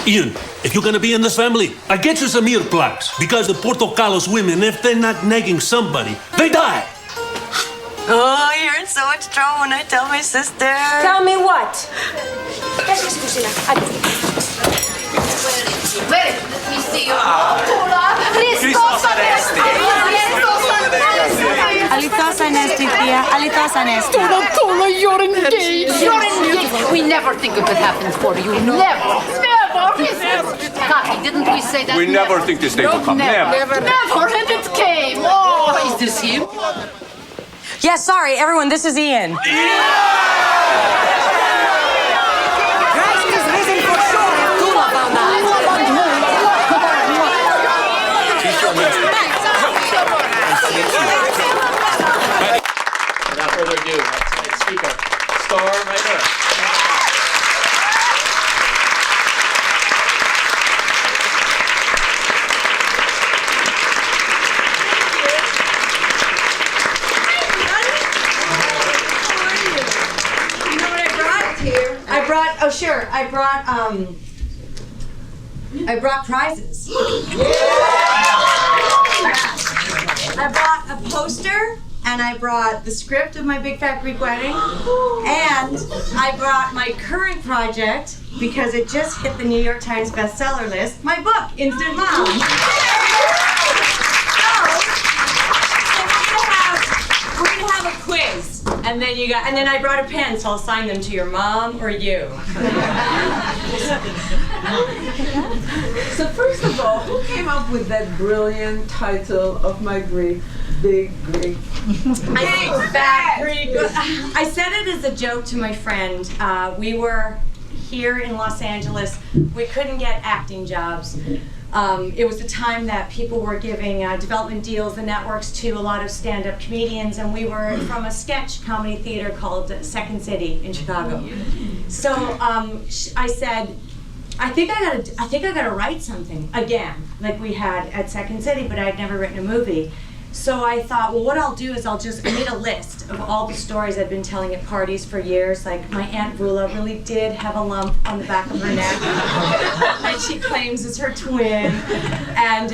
Ian, if you're gonna be in this family, I get you some earplugs. Because the Portocalos women, if they're not nagging somebody, they die. Oh, you're in so much trouble when I tell my sister. Tell me what? Let me see you. Christos Anesti. Alithos Anesti, Tia. Alithos Anesti. Tula, you're engaged. You're engaged. We never think it could happen for you. Never. Kaki, didn't we say that? We never think this day will come. Never. Never, and it came. Oh, is this him? Yeah, sorry, everyone, this is Ian. Without further ado, tonight's speaker, star writer. I brought prizes. I brought a poster, and I brought the script of my Big Fat Greek Wedding, and I brought my current project, because it just hit the New York Times bestseller list, my book, Instant Mom. So we're gonna have a quiz, and then I brought a pen, so I'll sign them to your mom or you. So first of all, who came up with that brilliant title of my Greek, Big Greek? Big Fat Greek. I said it as a joke to my friend. We were here in Los Angeles. We couldn't get acting jobs. It was the time that people were giving development deals, the networks, to a lot of stand-up comedians, and we were from a sketch comedy theater called Second City in Chicago. So I said, I think I gotta write something again, like we had at Second City, but I'd never written a movie. So I thought, well, what I'll do is I made a list of all the stories I've been telling at parties for years. Like, my Aunt Vula really did have a lump on the back of her neck, and she claims it's her twin. And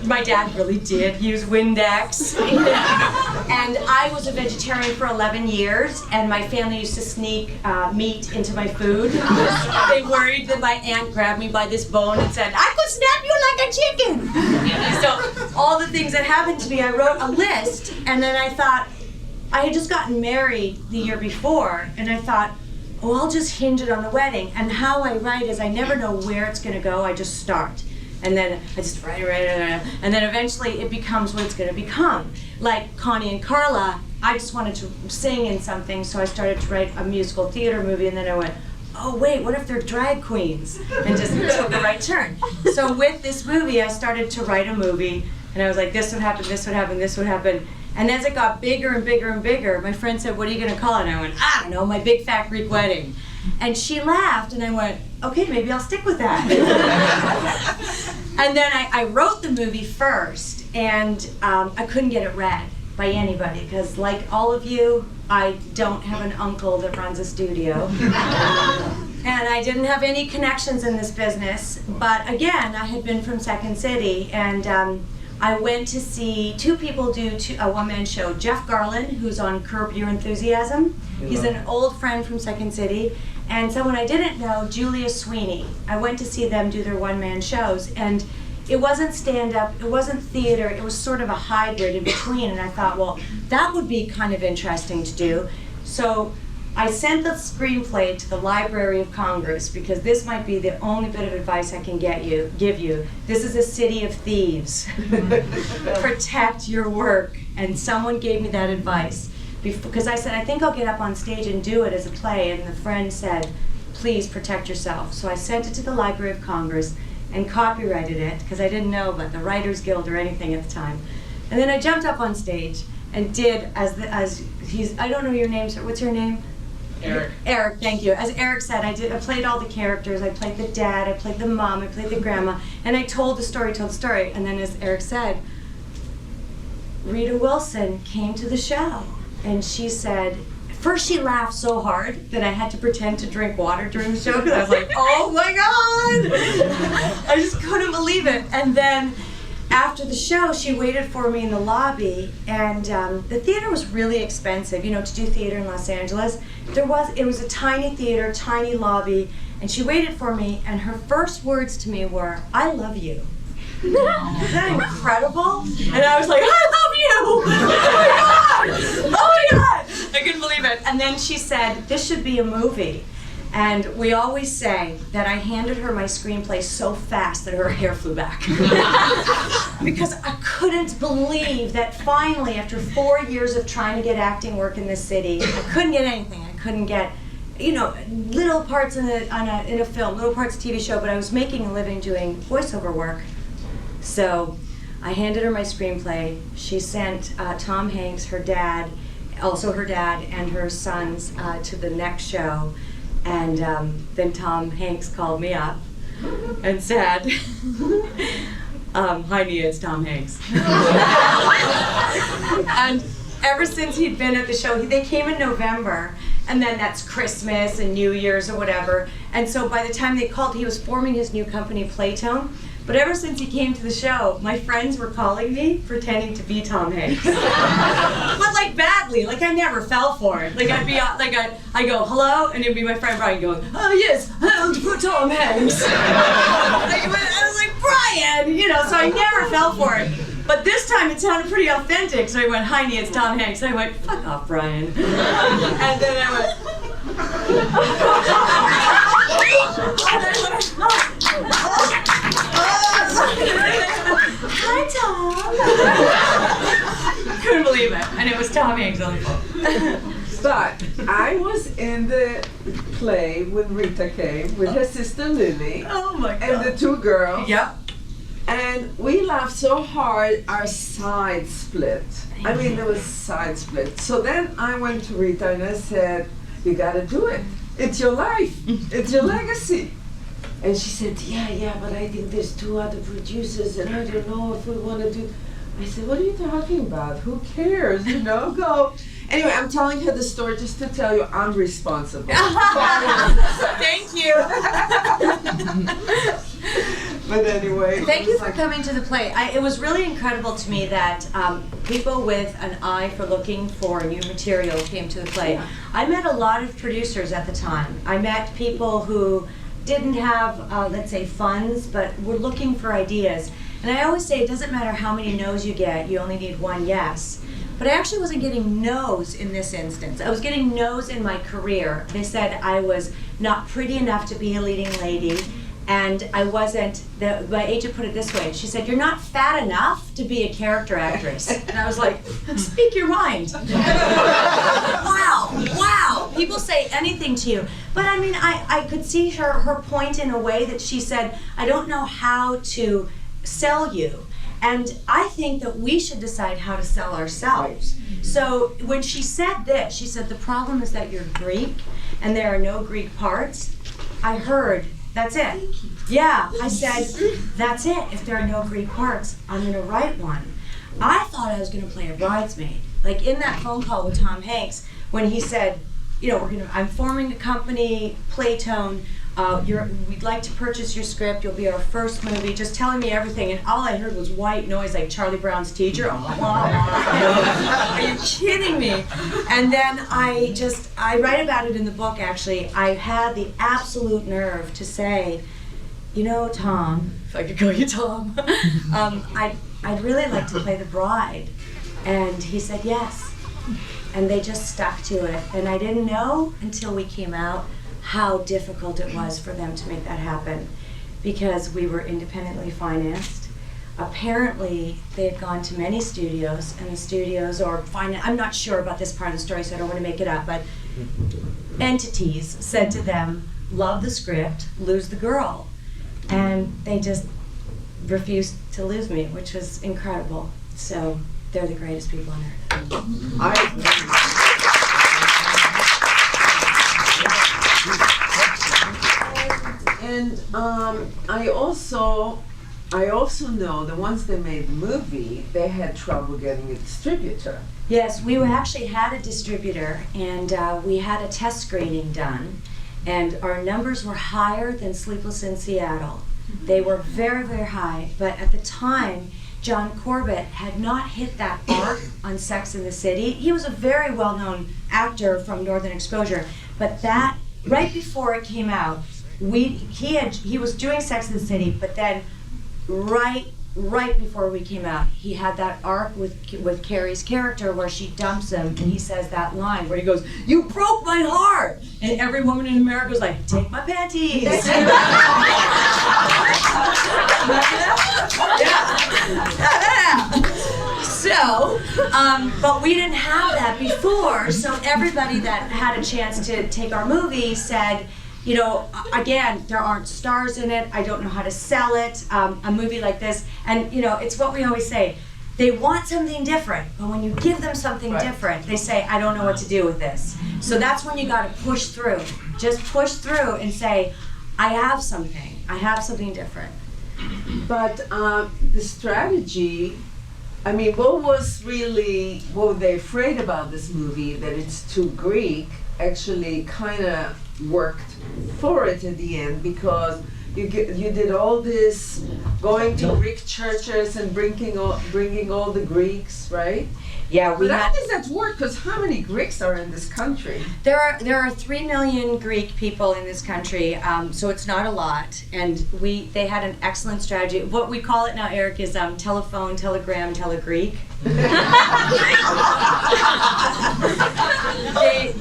my dad really did use Windex. And I was a vegetarian for 11 years, and my family used to sneak meat into my food. They worried that my aunt grabbed me by this bone and said, I could snap you like a chicken. So all the things that happened to me, I wrote a list, and then I thought, I had just gotten married the year before, and I thought, oh, I'll just hinge it on the wedding. And how I write is I never know where it's gonna go, I just start. And then I just write, and then eventually it becomes what it's gonna become. Like Connie and Carla, I just wanted to sing in something, so I started to write a musical theater movie, and then I went, oh wait, what if they're drag queens? And just took the right turn. So with this movie, I started to write a movie, and I was like, this would happen, this would happen, this would happen. And as it got bigger and bigger and bigger, my friend said, what are you gonna call it? And I went, I don't know, my Big Fat Greek Wedding. And she laughed, and I went, okay, maybe I'll stick with that. And then I wrote the movie first, and I couldn't get it read by anybody, because like all of you, I don't have an uncle that runs a studio. And I didn't have any connections in this business, but again, I had been from Second City, and I went to see two people do a one-man show. Jeff Garland, who's on Curb Your Enthusiasm. He's an old friend from Second City. And someone I didn't know, Julia Sweeney. I went to see them do their one-man shows, and it wasn't stand-up, it wasn't theater, it was sort of a hybrid in between, and I thought, well, that would be kind of interesting to do. So I sent the screenplay to the Library of Congress, because this might be the only bit of advice I can give you. This is a city of thieves. Protect your work. And someone gave me that advice. Because I said, I think I'll get up on stage and do it as a play, and the friend said, please protect yourself. So I sent it to the Library of Congress and copyrighted it, because I didn't know about the Writers Guild or anything at the time. And then I jumped up on stage and did as he's, I don't know your name, sir, what's your name? Eric. Eric, thank you. As Eric said, I played all the characters. I played the dad, I played the mom, I played the grandma, and I told the story. And then as Eric said, Rita Wilson came to the show, and she said, first she laughed so hard that I had to pretend to drink water during the show because I was like, oh my God! I just couldn't believe it. And then after the show, she waited for me in the lobby, and the theater was really expensive, you know, to do theater in Los Angeles. It was a tiny theater, tiny lobby, and she waited for me, and her first words to me were, I love you. Isn't that incredible? And I was like, I love you! Oh my God! I couldn't believe it. And then she said, this should be a movie. And we always say that I handed her my screenplay so fast that her hair flew back. Because I couldn't believe that finally, after 4 years of trying to get acting work in this city, I couldn't get anything. I couldn't get, you know, little parts in a film, little parts of a TV show, but I was making a living doing voiceover work. So I handed her my screenplay. She sent Tom Hanks, her dad, and her sons to the next show. And then Tom Hanks called me up and said, hi Nia, it's Tom Hanks. And ever since he'd been at the show, they came in November, and then that's Christmas and New Year's or whatever. And so by the time they called, he was forming his new company, Playtone. But ever since he came to the show, my friends were calling me pretending to be Tom Hanks. But like badly, like I never fell for it. Like I'd be like I go hello, and it'd be my friend Brian going, oh yes, Tom Hanks. I was like Brian, you know. So I never fell for it. But this time it sounded pretty authentic. So I went, hi Nia, it's Tom Hanks. I went, fuck off, Brian. And then I went. Hi, Tom. Couldn't believe it, and it was Tom Hanks on the phone. But I was in the play when Rita came with her sister Lily. Oh my God. And the two girls. Yep. And we laughed so hard, our sides split. I mean, there was side split. So then I went to Rita and I said, you gotta do it. It's your life. It's your legacy. And she said, yeah, but I think there's 2 other producers and I don't know if we want to do. I said, what are you talking about? Who cares? You know, go. Anyway, I'm telling her the story just to tell you I'm responsible. Thank you. But anyway. Thank you for coming to the play. It was really incredible to me that people with an eye for looking for new material came to the play. Yeah. I met a lot of producers at the time. I met people who didn't have, let's say, funds, but were looking for ideas. And I always say it doesn't matter how many no's you get, you only need 1 yes. But I actually wasn't getting no's in this instance. I was getting no's in my career. They said I was not pretty enough to be a leading lady, and I wasn't, my agent put it this way, she said, you're not fat enough to be a character actress. And I was like, speak your mind. Wow, people say anything to you. But I mean, I could see her point in a way that she said, I don't know how to sell you. And I think that we should decide how to sell ourselves. So when she said this, she said, the problem is that you're Greek and there are no Greek parts. I heard, that's it. Yeah, I said, that's it. If there are no Greek parts, I'm gonna write one. I thought I was gonna play a bridesmaid. Like in that phone call with Tom Hanks, when he said, you know, I'm forming a company, Playtone, we'd like to purchase your script, you'll be our first movie, just telling me everything, and all I heard was white noise like Charlie Brown's teacher. Are you kidding me? And then I write about it in the book actually. I had the absolute nerve to say, you know, Tom, if I could call you Tom, I'd really like to play the bride. And he said yes. And they just stuck to it. And I didn't know until we came out how difficult it was for them to make that happen, because we were independently financed. Apparently, they had gone to many studios, and the studios, I'm not sure about this part of the story, so I don't want to make it up, but entities said to them, love the script, lose the girl. And they just refused to lose me, which was incredible. So they're the greatest people on earth. And I also I also know that once they made the movie, they had trouble getting a distributor. Yes, we actually had a distributor, and we had a test screening done, and our numbers were higher than Sleepless in Seattle. They were very, very high, but at the time, John Corbett had not hit that arc on Sex and the City. He was a very well-known actor from Northern Exposure, but that, right before it came out, he was doing Sex and the City, but then right before we came out, he had that arc with Carrie's character where she dumps him, and he says that line where he goes, "You broke my heart," and every woman in America was like, "Take my panties." So, but we didn't have that before, so everybody that had a chance to take our movie said, you know, again, there aren't stars in it, I don't know how to sell it, a movie like this, and you know, it's what we always say, they want something different, but when you give them something different, they say, I don't know what to do with this. So that's when you gotta push through. Just push through and say, I have something different. But the strategy, I mean, what were they afraid about this movie, that it's too Greek, actually kind of worked for it in the end, because you did all this going to Greek churches and bringing all the Greeks, right? Yeah, But how does that work? Because how many Greeks are in this country? There are 3 million Greek people in this country, so it's not a lot. And they had an excellent strategy. What we call it now, Eric, is telephone, telegram, telegreek.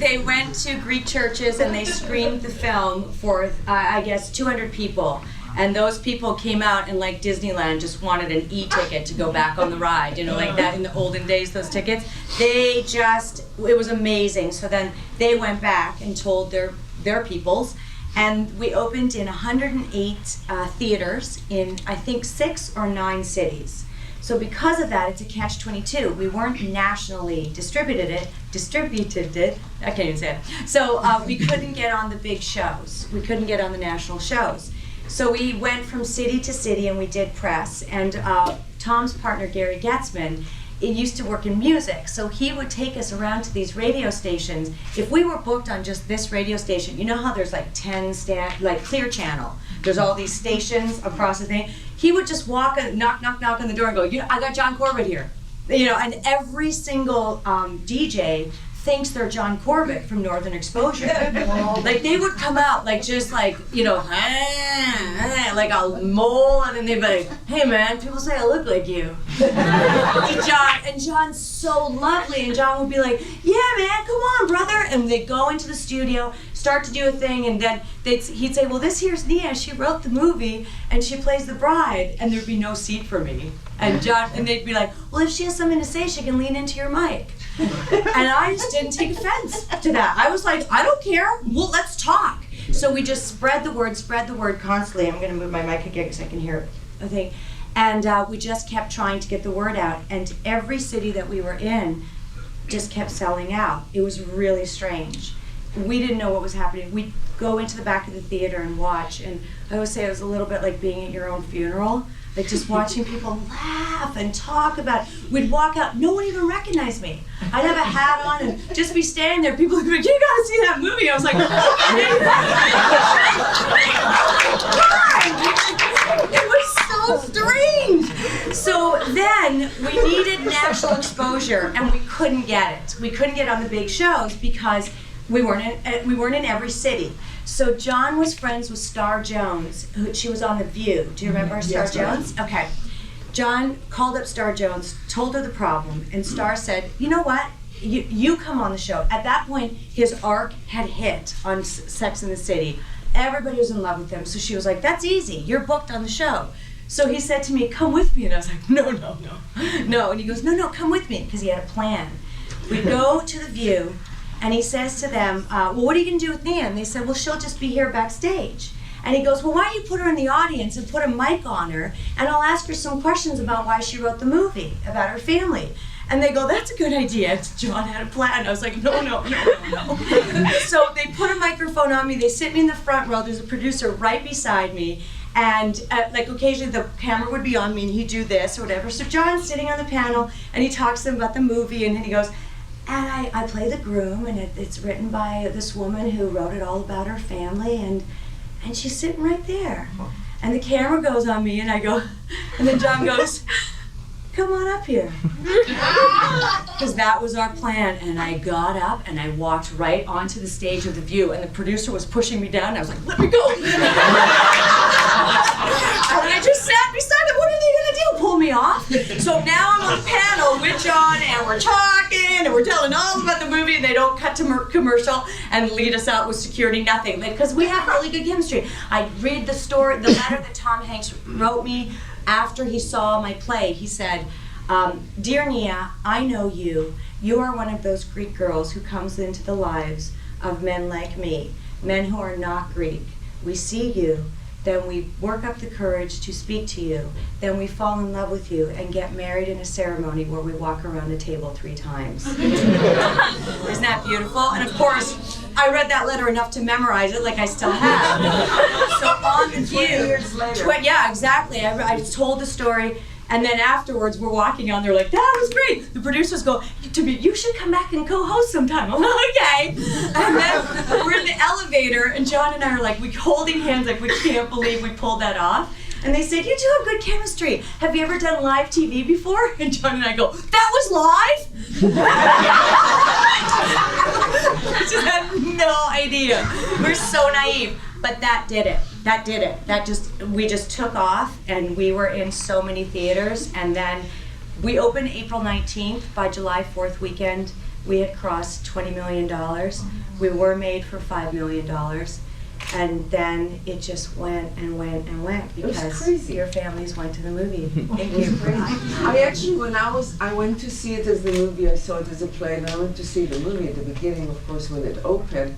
They went to Greek churches and they screened the film for I guess 200 people. And those people came out and, like Disneyland, just wanted an e-ticket to go back on the ride, you know, like that in the olden days, those tickets. It was amazing. So then they went back and told their peoples, and we opened in 108 theaters in, I think, 6 or 9 cities. So because of that, it's a catch-22. We weren't nationally distributed it, I can't even say it. So we couldn't get on the big shows. We couldn't get on the national shows. So we went from city to city and we did press, and Tom's partner, Gary Getzman, used to work in music, so he would take us around to these radio stations. If we were booked on just this radio station, you know how there's like 10 like Clear Channel, there's all these stations across the thing, he would just walk and knock on the door and go, you know, I got John Corbett here. You know, and every single DJ thinks they're John Corbett from Northern Exposure. Like they would come out like just like, you know, like a mole, and then they'd be like, hey man, people say I look like you. And John's so lovely, and John would be like, yeah man, come on brother, and they'd go into the studio, start to do a thing, and then he'd say, well, this here's Nia, she wrote the movie and she plays the bride, and there'd be no seat for me. And they'd be like, well, if she has something to say, she can lean into your mic. And I just didn't take offense to that. I was like, I don't care. Well, let's talk. So we just spread the word constantly. I'm going to move my mic again because I can hear a thing. And we just kept trying to get the word out. And every city that we were in just kept selling out. It was really strange. We didn't know what was happening. We'd go into the back of the theater and watch. And I always say it was a little bit like being at your own funeral. Like just watching people laugh and talk about it. We'd walk out, no one even recognized me. I'd have a hat on and just be standing there. People would be like, you gotta see that movie. I was like, why? It was so strange. So then we needed national exposure, and we couldn't get it. We couldn't get on the big shows because we weren't in every city. So John was friends with Star Jones, she was on The View. Do you remember Star Jones? Right. Okay. John called up Star Jones, told her the problem, and Star said, you know what? You come on the show. At that point, his arc had hit on Sex and the City. Everybody was in love with him, so she was like, that's easy. You're booked on the show. So he said to me, come with me. And I was like, no. No, and he goes, no, come with me, because he had a plan. We go to The View, and he says to them, well, what are you going to do with Nia? And they said, well, she'll just be here backstage. And he goes, well, why don't you put her in the audience and put a mic on her, and I'll ask her some questions about why she wrote the movie, about her family. And they go, that's a good idea. John had a plan. I was like, no. So they put a microphone on me. They sit me in the front row. There's a producer right beside me. And like occasionally the camera would be on me and he'd do this or whatever. So John's sitting on the panel and he talks to them about the movie and he goes, and I play the groom and it's written by this woman who wrote it all about her family and she's sitting right there. And the camera goes on me and I go, and then John goes, come on up here. Because that was our plan. And I got up and I walked right onto the stage of The View and the producer was pushing me down and I was like, let me go. And I just sat beside him, what are they gonna do, pull me off? So now I'm on the panel with John and we're talking and we're telling all about the movie and they don't cut to commercial and lead us out with security, nothing. Because we have really good chemistry. I read the story, the letter that Tom Hanks wrote me after he saw my play. He said, dear Nia, I know you. You are one of those Greek girls who comes into the lives of men like me, men who are not Greek. We see you, then we work up the courage to speak to you, then we fall in love with you and get married in a ceremony where we walk around the table 3 times. Isn't that beautiful? And of course, I read that letter enough to memorize it, like I still have. So on The View, 20 years later. Yeah, exactly. I told the story, and then afterwards we're walking on. They're like, "That was great." The producers go to me, "You should come back and co-host sometime." I'm like, "Okay." And then we're in the elevator, and John and I are like, we holding hands, like we can't believe we pulled that off. And they said, "You two have good chemistry. Have you ever done live TV before?" And John and I go, "That was live?" We just had no idea. We're so naive. But that did it. That did it. We just took off and we were in so many theaters. And then we opened April 19th. By July 4th weekend, we had crossed $20 million. We were made for $5 million. And then it just went and went and went because your families went to the movie. Thank you. I actually, when I went to see it as the movie, I saw it as a play, and I went to see the movie at the beginning, of course, when it opened.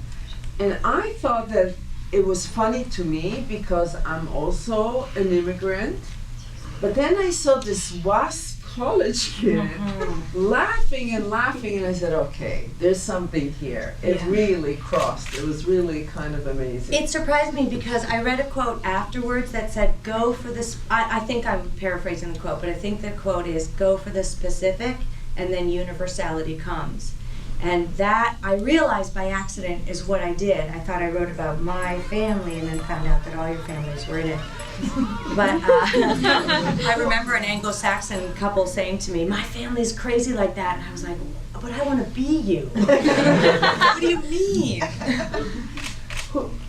And I thought that it was funny to me because I'm also an immigrant. But then I saw this WASP college kid laughing and laughing, and I said, okay, there's something here. It really crossed. It was really kind of amazing. It surprised me because I read a quote afterwards that said, go for this, I think I'm paraphrasing the quote, but I think the quote is, go for the specific and then universality comes. And that, I realized by accident, is what I did. I thought I wrote about my family and then found out that all your families were in it. But I remember an Anglo-Saxon couple saying to me, my family's crazy like that. And I was like, but I want to be you. What do you mean?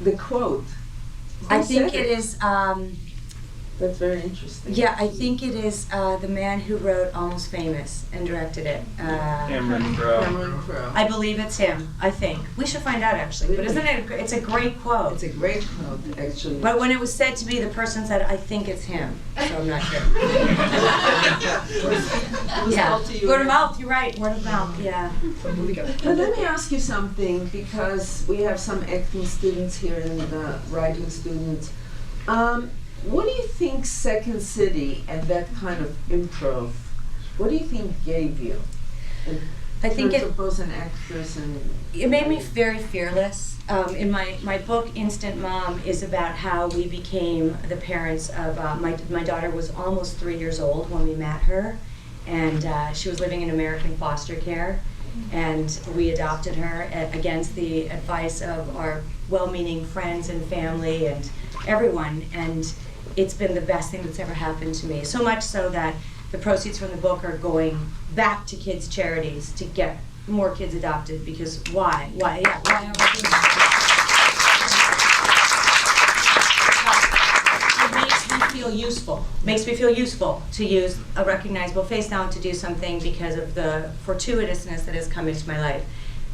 The quote. I think it is, that's very interesting. yeah, I think it is the man who wrote Almost Famous and directed it. Cameron Crowe. Cameron Crowe. I believe it's him, I think. We should find out actually, but isn't it, it's a great quote. It's a great quote, actually. But when it was said to me, the person said, I think it's him, so I'm not sure. Yeah, word of mouth, you're right, word of mouth, yeah. But let me ask you something, because we have some acting students here and writing students. What do you think Second City and that kind of improv, what do you think gave you? I think it both an actress and it made me very fearless. In my book, Instant Mom, is about how we became the parents of, my daughter was almost 3 years old when we met her, and she was living in American foster care, and we adopted her against the advice of our well-meaning friends and family and everyone, and it's been the best thing that's ever happened to me. So much so that the proceeds from the book are going back to kids' charities to get more kids adopted, because why? Why are we doing that? It makes me feel useful. Makes me feel useful to use a recognizable face now to do something because of the fortuitousness that has come into my life.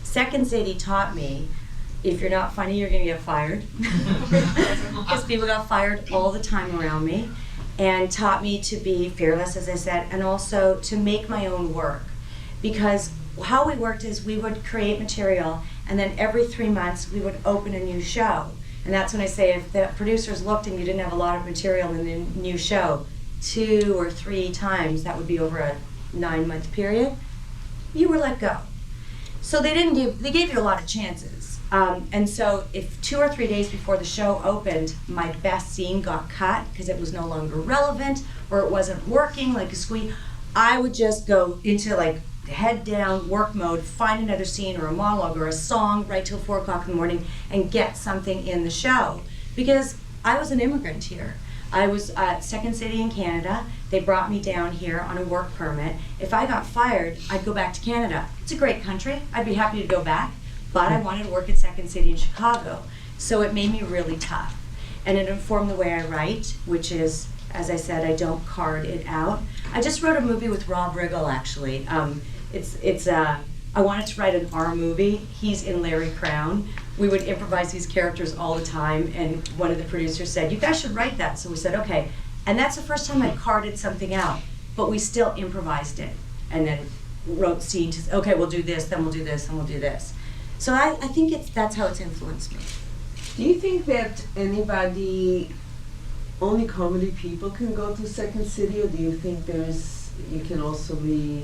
Second City taught me, if you're not funny, you're gonna get fired. Because people got fired all the time around me, and taught me to be fearless, as I said, and also to make my own work. Because how we worked is we would create material, and then every 3 months we would open a new show. And that's when I say, if the producers looked and you didn't have a lot of material in the new show, 2 or 3 times, that would be over a 9-month period, you were let go. So they gave you a lot of chances. And so if 2 or 3 days before the show opened, my best scene got cut because it was no longer relevant or it wasn't working like a squeak, I would just go into like head down work mode, find another scene or a monologue or a song right till 4 o'clock in the morning and get something in the show. Because I was an immigrant here. I was at Second City in Canada. They brought me down here on a work permit. If I got fired, I'd go back to Canada. It's a great country. I'd be happy to go back, but I wanted to work at Second City in Chicago. So it made me really tough. And it informed the way I write, which is, as I said, I don't card it out. I just wrote a movie with Rob Riggle, actually. I wanted to write an R movie. He's in Larry Crown. We would improvise these characters all the time, and one of the producers said, "You guys should write that." So we said, okay. And that's the first time I carded something out, but we still improvised it, and then wrote scenes. Okay, we'll do this, then we'll do this, and we'll do this. So I think that's how it's influenced me. Do you think that only comedy people can go to Second City, or do you think you can also be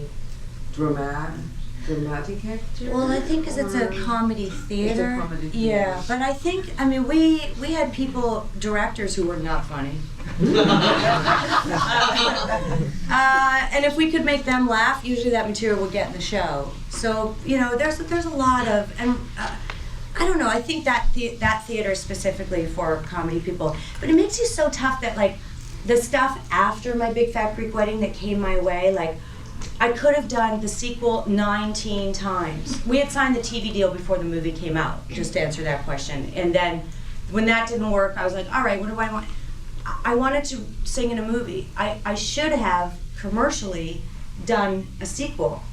dramatic actor? Well, I think because it's a comedy theater. It's a comedy theater. Yeah, but I think, I mean, we had directors who were not funny. And if we could make them laugh, usually that material would get in the show. So, you know, there's a lot of, and I don't know, I think that theater is specifically for comedy people. But it makes you so tough that, like, the stuff after my Big Fat Greek Wedding that came my way, like, I could have done the sequel 19 times. We had signed the TV deal before the movie came out, just to answer that question. And then when that didn't work, I was like, all right, what do I want? I wanted to sing in a movie. I should have commercially done a sequel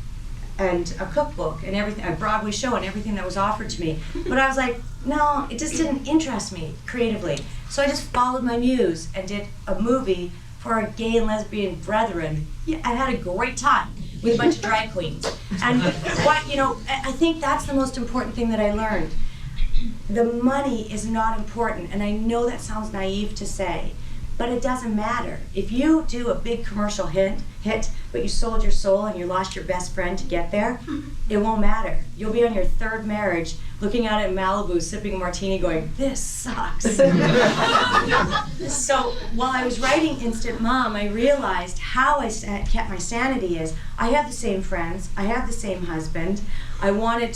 and a cookbook and everything, a Broadway show and everything that was offered to me. But I was like, no, it just didn't interest me creatively. So I just followed my muse and did a movie for our gay and lesbian brethren. Yeah, I had a great time with a bunch of drag queens. And I think that's the most important thing that I learned. The money is not important, and I know that sounds naive to say, but it doesn't matter. If you do a big commercial hit, but you sold your soul and you lost your best friend to get there, it won't matter. You'll be on your third marriage, looking out at Malibu, sipping a martini, going, this sucks. So while I was writing Instant Mom, I realized how I kept my sanity is, I have the same friends, I have the same husband, I have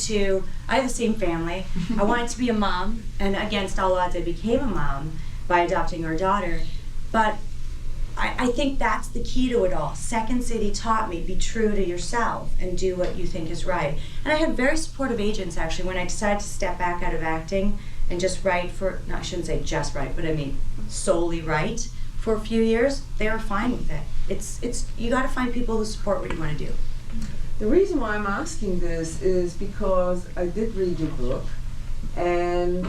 the same family, I wanted to be a mom, and against all odds I became a mom by adopting our daughter. But I think that's the key to it all. Second City taught me, be true to yourself and do what you think is right. And I had very supportive agents, actually, when I decided to step back out of acting and just write no, I shouldn't say just write, but I mean solely write for a few years. They were fine with it. It's you got to find people who support what you want to do. The reason why I'm asking this is because I did read your book, and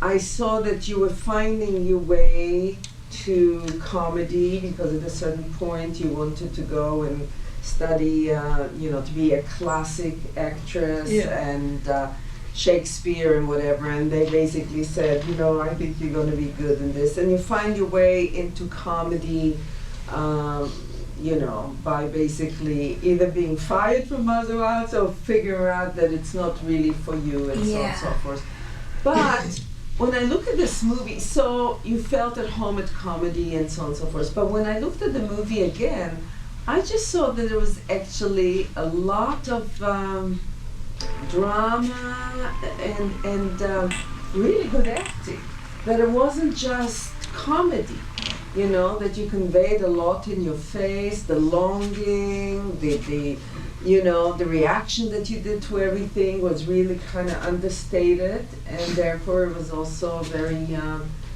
I saw that you were finding your way to comedy because at a certain point you wanted to go and study, to be a classic actress and Shakespeare and whatever, and they basically said, I think you're going to be good in this, and you find your way into comedy, by basically either being fired from other arts or figuring out that it's not really for you and so on and so forth. But when I look at this movie, so you felt at home at comedy and so on and so forth, but when I looked at the movie again, I just saw that there was actually a lot of drama and really good acting, that it wasn't just comedy, that you conveyed a lot in your face, the longing, the reaction that you did to everything was really kind of understated, and therefore it was also very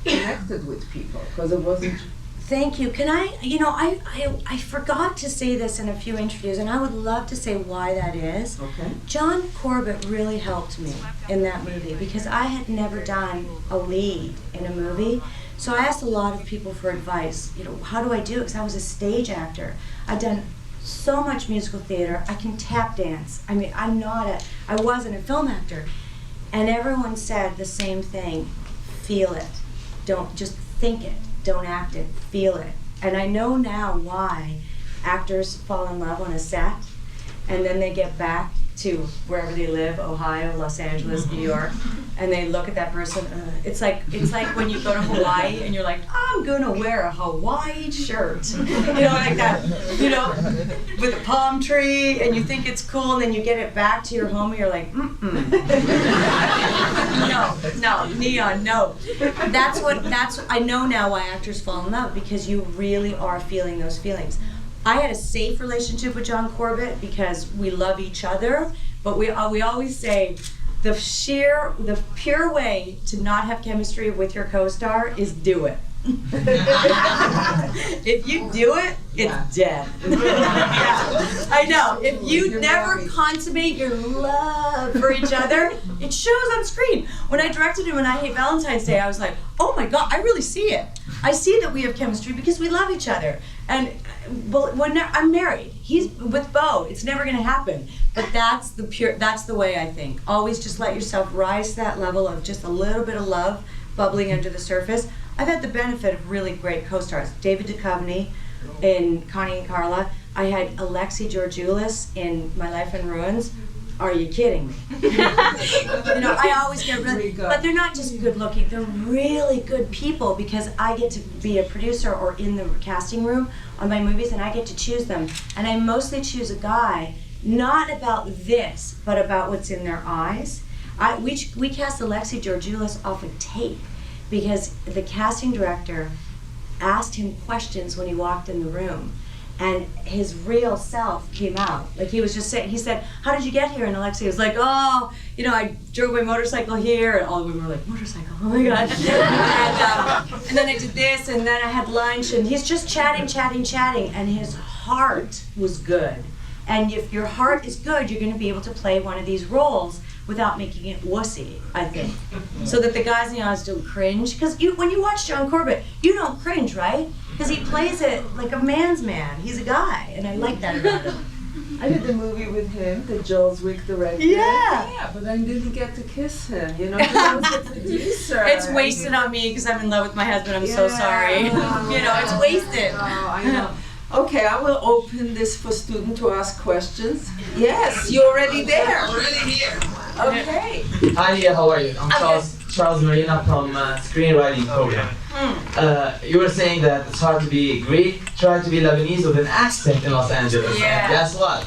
connected with people, because it wasn't. Thank you. Can I forgot to say this in a few interviews, and I would love to say why that is. Okay. John Corbett really helped me in that movie because I had never done a lead in a movie. So I asked a lot of people for advice. How do I do it? Because I was a stage actor. I'd done so much musical theater. I can tap dance. I mean, I wasn't a film actor. And everyone said the same thing. Feel it. Don't just think it. Don't act it. Feel it. And I know now why actors fall in love on a set and then they get back to wherever they live, Ohio, Los Angeles, New York, and they look at that person. It's like when you go to Hawaii and you're like, I'm gonna wear a Hawaii shirt, like that, with a palm tree, and you think it's cool, and then you get it back to your home, and you're like, no, neon, no. I know now why actors fall in love, because you really are feeling those feelings. I had a safe relationship with John Corbett because we love each other, but we always say the pure way to not have chemistry with your co-star is do it. If you do it, it's dead. Yeah, I know. If you never consummate your love for each other, it shows on screen. When I directed him in I Hate Valentine's Day, I was like, oh my God, I really see it. I see that we have chemistry because we love each other. And when I'm married, he's with Bo. It's never going to happen. But that's the way I think. Always just let yourself rise to that level of just a little bit of love bubbling under the surface. I've had the benefit of really great co-stars. David Duchovny in Connie and Carla. I had Alexi Georgioulis in My Life in Ruins. Are you kidding me? I always get really good. But they're not just good looking, they're really good people, because I get to be a producer or in the casting room on my movies, and I get to choose them. And I mostly choose a guy, not about this, but about what's in their eyes. We cast Alexi Georgioulis off a tape, because the casting director asked him questions when he walked in the room, and his real self came out. Like he was just saying, he said, how did you get here? And Alexi was like, I drove my motorcycle here, and all the women were like, motorcycle, oh my God. And then I did this, and then I had lunch, and he's just chatting, and his heart was good. And if your heart is good, you're gonna be able to play one of these roles without making it wussy, I think. So that the guys in the audience don't cringe. Because when you watch John Corbett, you don't cringe, right? Because he plays it like a man's man. He's a guy, and I like that about him. I did the movie with him, the Jules Wick director. Yeah, but I didn't get to kiss him, because I was the producer. It's wasted on me because I'm in love with my husband. I'm so sorry. It's wasted. Oh, I know. Okay, I will open this for students to ask questions. Yes, you're already there. Already here. Okay. Hi, Nia, how are you? I'm Charles Marina from Screenwriting Program. You were saying that it's hard to be Greek, try to be Lebanese with an accent in Los Angeles. Yeah. Guess what?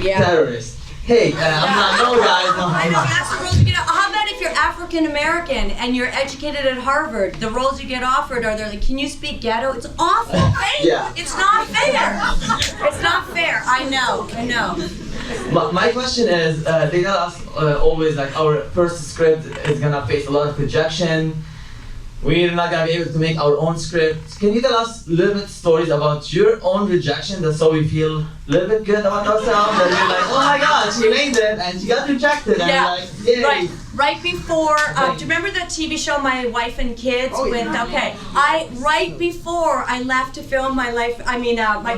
Yeah. Terrorist. Hey, I'm not, no guys, no. I know, that's the rules you get. How about if you're African American and you're educated at Harvard? The roles you get offered are they're like, can you speak ghetto? It's awful. Yeah. It's not fair. It's not fair. I know. My question is, they tell us always like our first script is gonna face a lot of rejection. We're not gonna be able to make our own script. Can you tell us a little bit stories about your own rejection, that's so we feel a little bit good about ourselves, that we're like, oh my God, she made it and she got rejected, and Yeah. like, yay. Right before, do you remember that TV show My Wife and Kids? Right before I left to film My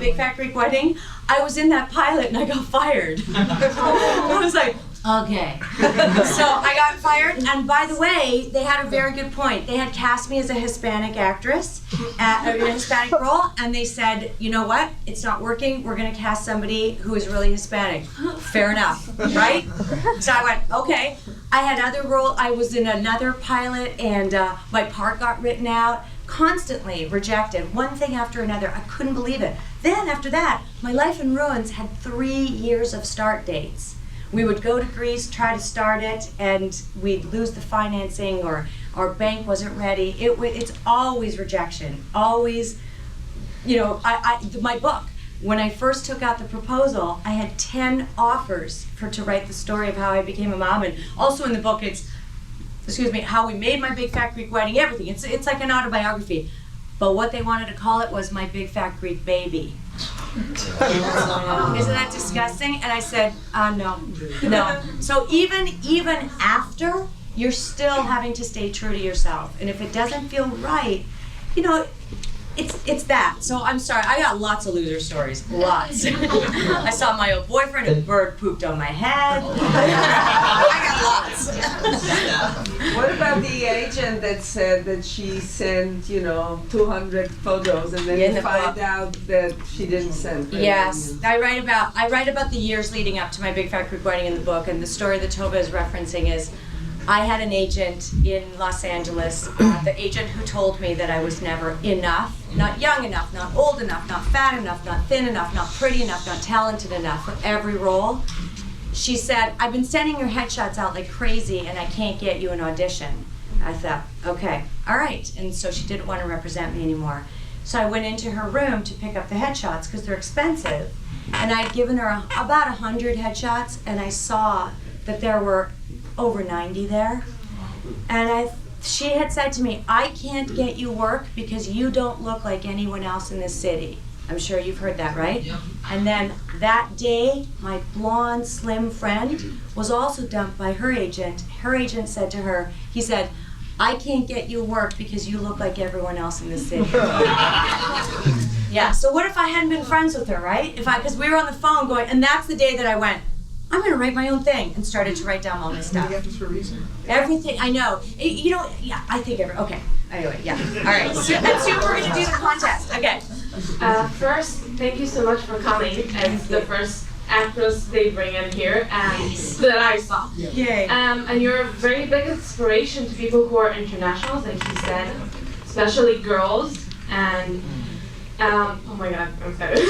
Big Fat Greek Wedding, I was in that pilot and I got fired. I was like, okay. So I got fired, and by the way, they had a very good point. They had cast me as a Hispanic actress, a Hispanic role, and they said, you know what? It's not working. We're gonna cast somebody who is really Hispanic. Fair enough, right? So I went, okay. I had other roles. I was in another pilot, and my part got written out. Constantly rejected, one thing after another. I couldn't believe it. Then after that, My Life in Ruins had 3 years of start dates. We would go to Greece, try to start it, and we'd lose the financing, or our bank wasn't ready. It's always rejection. Always, my book, when I first took out the proposal, I had 10 offers to write the story of how I became a mom. And also in the book, it's how we made My Big Fat Greek Wedding, everything. It's like an autobiography. But what they wanted to call it was My Big Fat Greek Baby. Isn't that disgusting? And I said, no. So even after, you're still having to stay true to yourself. And if it doesn't feel right, it's that. So I'm sorry. I got lots of loser stories. Lots. I saw my old boyfriend. A bird pooped on my head. I got lots. What about the agent that said that she sent, 200 photos and then In you the find book. out that she didn't send them? Yes, I write about the years leading up to my Big Fat Greek Wedding in the book, and the story that Tova is referencing is, I had an agent in Los Angeles, the agent who told me that I was never enough, not young enough, not old enough, not fat enough, not thin enough, not pretty enough, not talented enough for every role. She said, I've been sending your headshots out like crazy and I can't get you an audition. I thought, okay, all right. And so she didn't want to represent me anymore. So I went into her room to pick up the headshots because they're expensive. And I'd given her about 100 headshots, and I saw that there were over 90 there. And she had said to me, I can't get you work because you don't look like anyone else in this city. I'm sure you've heard that, right? Yep. And then that day, my blonde, slim friend was also dumped by her agent. Her agent said to her, he said, I can't get you work because you look like everyone else in the city. Yeah, so what if I hadn't been friends with her, right? Because we were on the phone going, and that's the day that I went, I'm gonna write my own thing, and started to write down all my stuff. You have this for a reason. Everything, I know. Yeah, I think okay. Anyway, yeah. All right, so we're gonna do the contest. Okay. First, thank you so much for coming as the first actress they bring in here and that I saw. Yay. And you're a very big inspiration to people who are internationals, like you said, especially girls. And oh my God, I'm excited.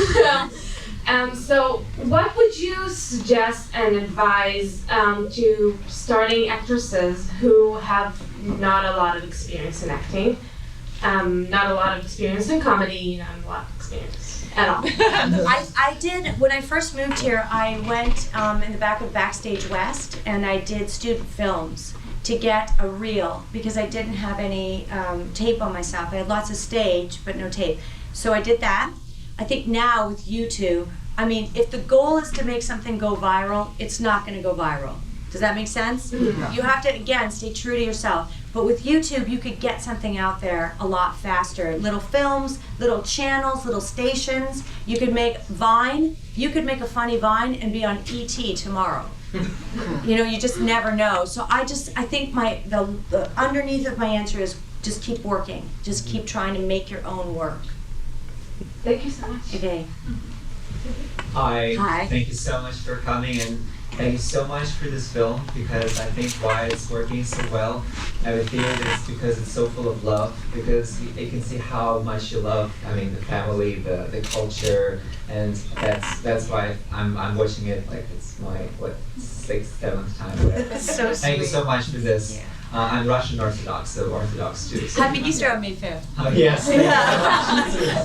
So, what would you suggest and advise to starting actresses who have not a lot of experience in acting, not a lot of experience in comedy, not a lot of experience at all? I did, when I first moved here, I went in the back of Backstage West and I did student films to get a reel because I didn't have any tape on myself. I had lots of stage, but no tape. So I did that. I think now with YouTube, I mean, if the goal is to make something go viral, it's not going to go viral. Does that make sense? Mm-hmm. You have to, again, stay true to yourself. But with YouTube, you could get something out there a lot faster. Little films, little channels, little stations. You could make Vine. You could make a funny Vine and be on ET tomorrow. You just never know. So I think the underneath of my answer is just keep working. Just keep trying to make your own work. Thank you so much. Okay. Hi. Thank you so much for coming, and thank you so much for this film, because I think why it's working so well at the theater is because it's so full of love, because you can see how much you love, the family, the culture, and that's why I'm watching it like it's my, 6th, 7th time, whatever. So sweet. Thank you so much for this. Yeah. I'm Russian Orthodox, so Orthodox too. So. Happy Easter on May 5th. Yes.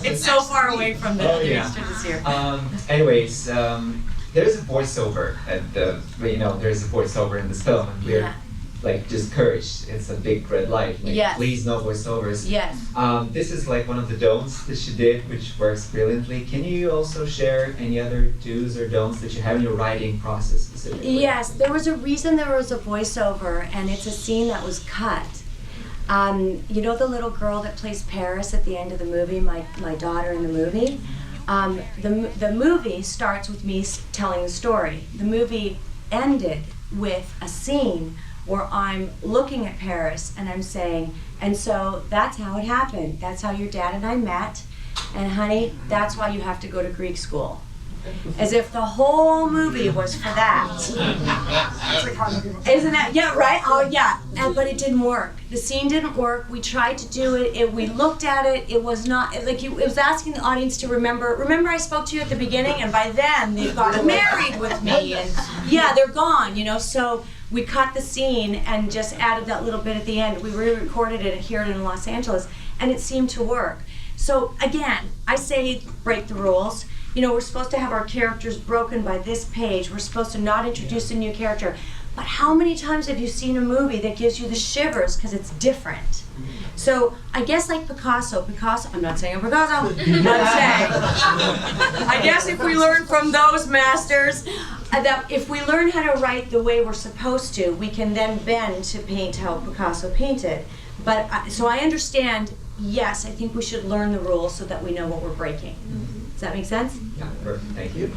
It's so far away from the Easter this year. Anyways, there's a voiceover at there's a voiceover in this film, and we're discouraged. It's a big red light. Yes. Please, no voiceovers. Yes. This is one of the don'ts that she did, which works brilliantly. Can you also share any other do's or don'ts that you have in your writing process specifically? Yes, there was a reason there was a voiceover, and it's a scene that was cut. The little girl that plays Paris at the end of the movie, my daughter in the movie? The movie starts with me telling the story. The movie ended with a scene where I'm looking at Paris and I'm saying, and so that's how it happened. That's how your dad and I met. And honey, that's why you have to go to Greek school. As if the whole movie was for that. Isn't that, yeah, right? Oh, yeah. But it didn't work. The scene didn't work. We tried to do it. We looked at it. It was not, it was asking the audience to remember I spoke to you at the beginning, and by then they've gotten married with me. And yeah, they're gone, So we cut the scene and just added that little bit at the end. We re-recorded it here in Los Angeles, and it seemed to work. So again, I say break the rules. We're supposed to have our characters broken by this page. We're supposed to not introduce a new character. But how many times have you seen a movie that gives you the shivers because it's different? So I guess like Picasso, I'm not saying I'm Picasso, I'm saying, I guess if we learn from those masters, that if we learn how to write the way we're supposed to, we can then bend to paint how Picasso painted. But so I understand, yes, I think we should learn the rules so that we know what we're breaking. Does that make sense? Yeah, perfect. Thank you.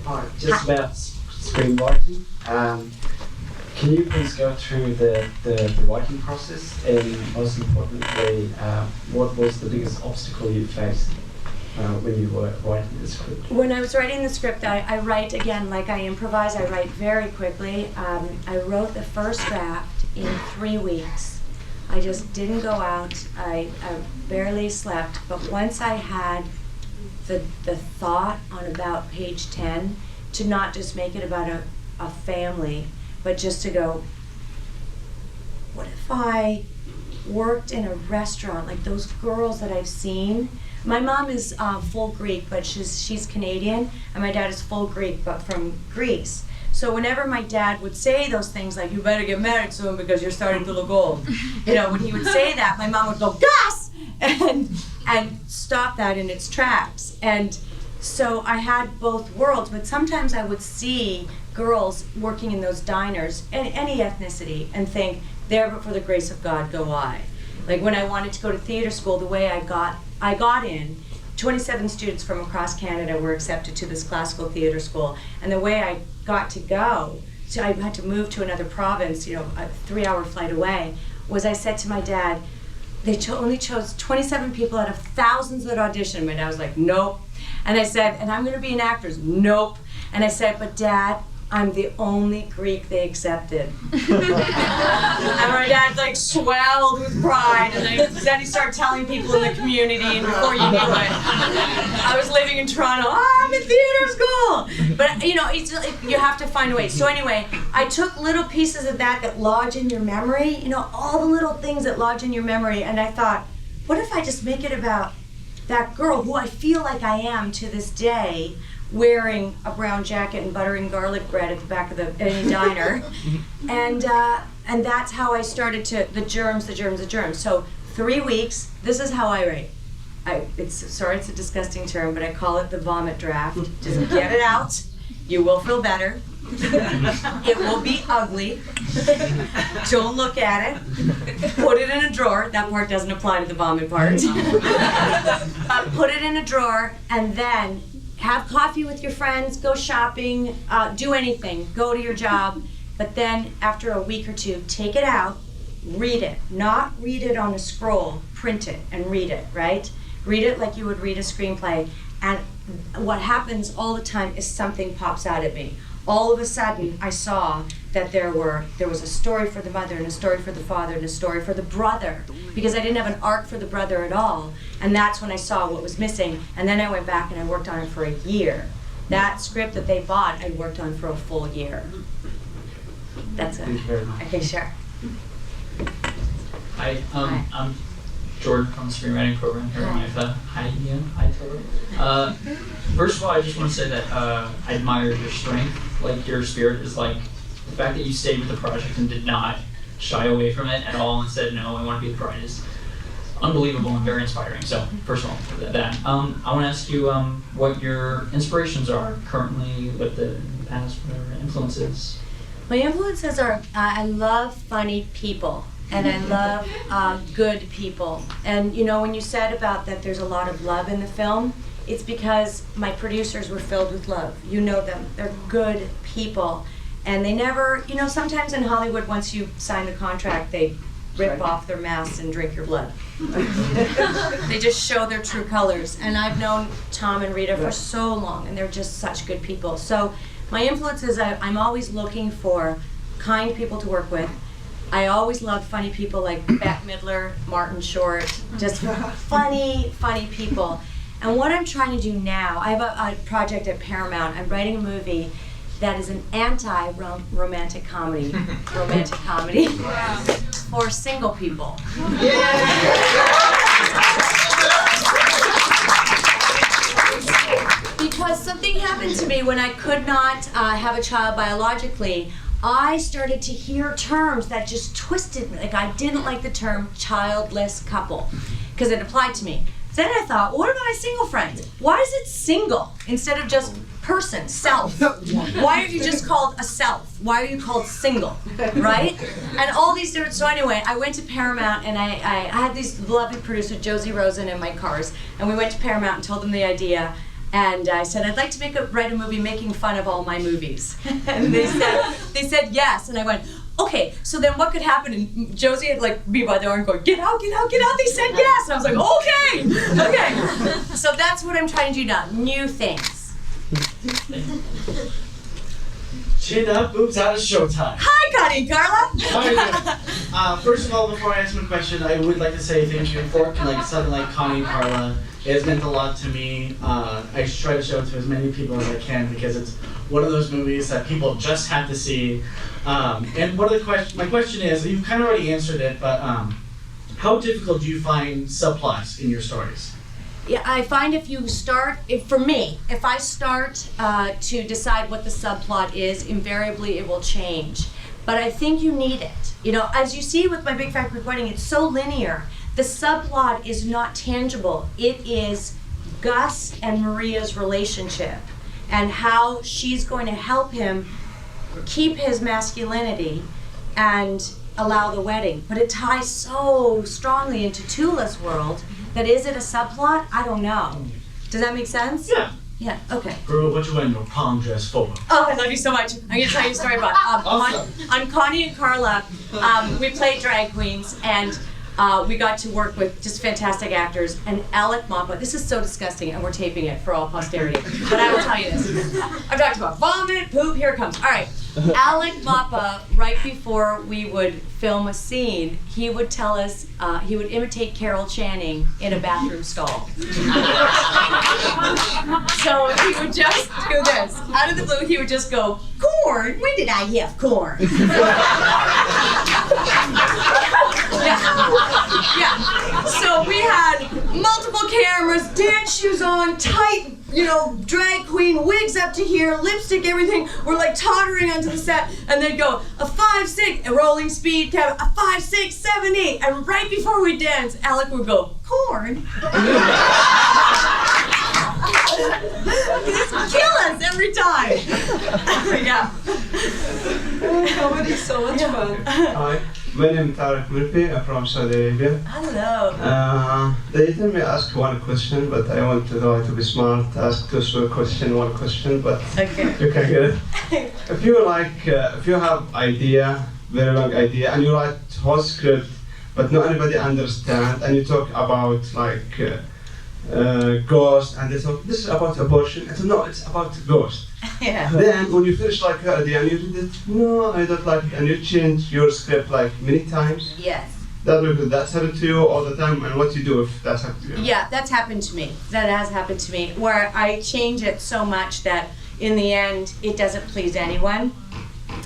Alright, just about screenwriting. Can you please go through the writing process, and most importantly, what was the biggest obstacle you faced when you were writing the script? When I was writing the script, I write, again, like I improvise, I write very quickly. I wrote the first draft in 3 weeks. I just didn't go out. I barely slept. But once I had the thought on about page 10, to not just make it about a family, but just to go, what if I worked in a restaurant like those girls that I've seen? My mom is full Greek, but she's Canadian, and my dad is full Greek, but from Greece. So whenever my dad would say those things like, you better get married soon because you're starting to look old, you know, when he would say that, my mom would go, Gus! And stop that in its tracks. And so I had both worlds, but sometimes I would see girls working in those diners, any ethnicity, and think, there but for the grace of God go I. Like when I wanted to go to theater school, the way I got in, 27 students from across Canada were accepted to this classical theater school, and the way I got to go, so I had to move to another province, you know, a 3-hour flight away, was I said to my dad, they only chose 27 people out of thousands that auditioned. My dad was like, nope. And I said, and I'm gonna be an actor. Nope. And I said, but Dad, I'm the only Greek they accepted. And my dad like swelled with pride, and then he started telling people in the community, and before you knew it, I was living in Toronto. Oh, I'm in theater school. But you know, you have to find a way. So anyway, I took little pieces of that lodge in your memory, you know, all the little things that lodge in your memory, and I thought, what if I just make it about that girl who I feel like I am to this day, wearing a brown jacket and buttering garlic bread at the back of any diner, and that's how I started to the germs. So 3 weeks. This is how I write. It's a disgusting term, but I call it the vomit draft. Just get it out. You will feel better. It will be ugly. Don't look at it. Put it in a drawer. That part doesn't apply to the vomit part. Put it in a drawer, and then have coffee with your friends, go shopping, do anything, go to your job, but then after a week or two, take it out, read it. Not read it on a scroll, print it and read it, right? Read it like you would read a screenplay, and what happens all the time is something pops out at me. All of a sudden, I saw that there was a story for the mother, and a story for the father, and a story for the brother, because I didn't have an arc for the brother at all. And that's when I saw what was missing. And then I went back and I worked on it for a year. That script that they bought, I worked on for a full year. That's it. Thank you very much. Okay, sure. Hi, I'm Jordan from the screenwriting program here at IFA. Hi, Nia. Hi, Taylor. First of all, I just want to say that I admire your strength. Like, your spirit is like the fact that you stayed with the project and did not shy away from it at all and said, no, I want to be the bride is unbelievable and very inspiring. So, first of all, that. I want to ask you what your inspirations are currently, what the past, whatever influences. My influences are, I love funny people. And I love good people. And you know, when you said about that there's a lot of love in the film, it's because my producers were filled with love. You know them. They're good people. And they never, you know, sometimes in Hollywood, once you sign the contract, they rip off their masks and drink your blood. They just show their true colors. And I've known Tom and Rita for so long, and they're just such good people. So my influences, I'm always looking for kind people to work with. I always loved funny people like Bette Midler, Martin Short, just funny people. And what I'm trying to do now, I have a project at Paramount. I'm writing a movie that is an anti-romantic comedy, for single people. Because something happened to me when I could not have a child biologically. I started to hear terms that just twisted me. Like, I didn't like the term childless couple because it applied to me. Then I thought, what about my single friends? Why is it single instead of just person, self. Why are you just called a self? Why are you called single, right? And all these different, so anyway, I went to Paramount and I had these lovely producers, Josie Rosen and Mike Cars, and we went to Paramount and told them the idea. And I said, I'd like to write a movie making fun of all my movies. And they said yes. And I went, okay, so then what could happen? And Josie had like me by the arm going, get out, get out, get out. They said yes. And I was like, okay. So that's what I'm trying to do now, new things. Chin up, boobs out, of showtime. Hi, Connie and Carla. How are you? First of all, before I ask my question, I would like to say thank you for something like Connie and Carla. It has meant a lot to me. I try to show it to as many people as I can because it's one of those movies that people just have to see. And one of my question is, you kind of already answered it, but how difficult do you find subplots in your stories? Yeah, I find if I start to decide what the subplot is, invariably it will change. But I think you need it. You know, as you see with my Big Fat Greek Wedding, it's so linear. The subplot is not tangible. It is Gus and Maria's relationship and how she's going to help him keep his masculinity and allow the wedding. But it ties so strongly into Tula's world that is it a subplot? I don't know. Does that make sense? Yeah. Yeah, okay. Girl, what you wearing your prom dress for? Oh, I love you so much. I'm going to tell you a story about Awesome. on Connie and Carla, we played drag queens, and we got to work with just fantastic actors. And Alec Mappa, this is so disgusting, and we're taping it for all posterity, but I will tell you this. I've talked about vomit, poop, here it comes. All right. Alec Mappa, right before we would film a scene, he would tell us, he would imitate Carol Channing in a bathroom stall. So he would just do this. Out of the blue, he would just go, corn? When did I have corn? Yeah. So we had multiple cameras, dance shoes on, tight, drag queen wigs up to here, lipstick, everything. We're like tottering onto the set, and they'd go a 5, 6, a rolling speed, a 5, 6, 7, 8, and right before we dance, Alec would go, corn. Just kill us every time. Yeah. Comedy's so much fun. Hi, my name is Tarek Murphy. I'm from Saudi Arabia. Hello. They tell me ask one question, but I want to try to be smart. Ask one question, but okay. You can get it. If you have idea, very long idea, and you write whole script, but not anybody understand, and you talk about ghost, and they talk, this is about abortion. I said, no, it's about ghost. Yeah. Then when you finish your idea and you read it, no, I don't like it, and you change your script many times. Yes. That's happened to you all the time, and what you do if that's happened to you? Yeah, that's happened to me. That has happened to me, where I change it so much that in the end it doesn't please anyone.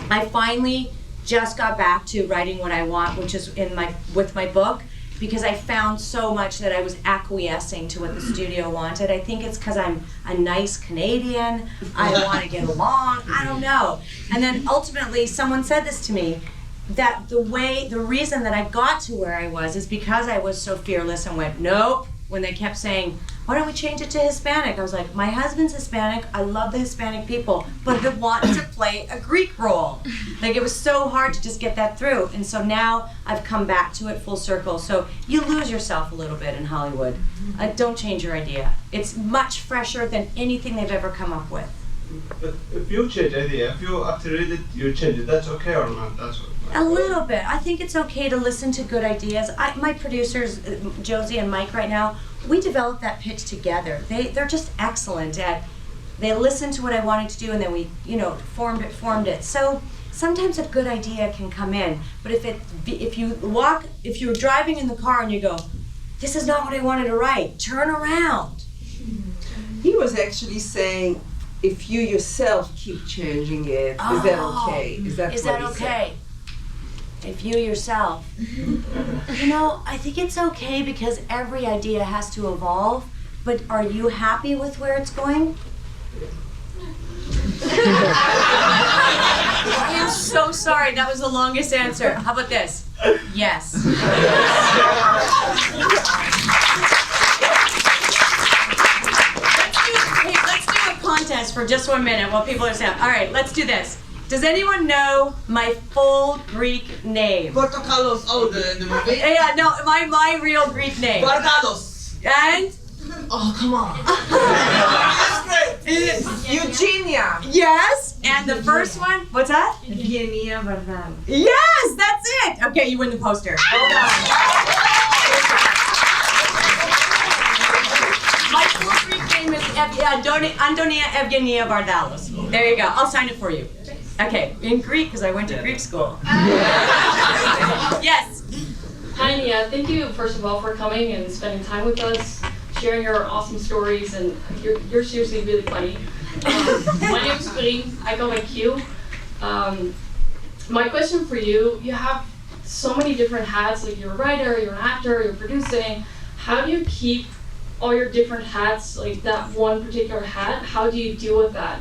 I finally just got back to writing what I want, which is with my book, because I found so much that I was acquiescing to what the studio wanted. I think it's because I'm a nice Canadian, I want to get along, I don't know. And then ultimately someone said this to me, that the reason that I got to where I was is because I was so fearless and went, nope, when they kept saying, why don't we change it to Hispanic? I was like, my husband's Hispanic, I love the Hispanic people, but I wanted to play a Greek role. It was so hard to just get that through. And so now I've come back to it full circle. So you lose yourself a little bit in Hollywood. Don't change your idea. It's much fresher than anything they've ever come up with. But if you change idea, if you after read it, you change it, that's okay or not? A little bit. I think it's okay to listen to good ideas. My producers, Josie and Mike right now, we developed that pitch together. They're just excellent at, they listened to what I wanted to do and then we, formed it. So sometimes a good idea can come in, but if you're driving in the car and you go, this is not what I wanted to write, turn around. He was actually saying, if you yourself keep changing it, is that okay? Is that okay? If you yourself. I think it's okay because every idea has to evolve, but are you happy with where it's going? I am so sorry, that was the longest answer. How about this? Yes. Let's do a contest for just 1 minute while people are saying, all right, let's do this. Does anyone know my full Greek name? Portokalos, the movie? Yeah, no, my real Greek name. Vardalos. And? Oh, come on. Eugenia. Yes, and the first one, what's that? Nia Vardalos. Yes, that's it. Okay, you win the poster. Well done. My full Greek name is Antonia Evgenia Vardalos. There you go. I'll sign it for you. Okay, in Greek because I went to Greek school. Yes. Hi Nia, thank you first of all for coming and spending time with us, sharing your awesome stories, and you're seriously really funny. My name is Corinne. I go by Q. My question for you: you have so many different hats. Like you're a writer, you're an actor, you're producing. How do you keep all your different hats, like that one particular hat? How do you deal with that?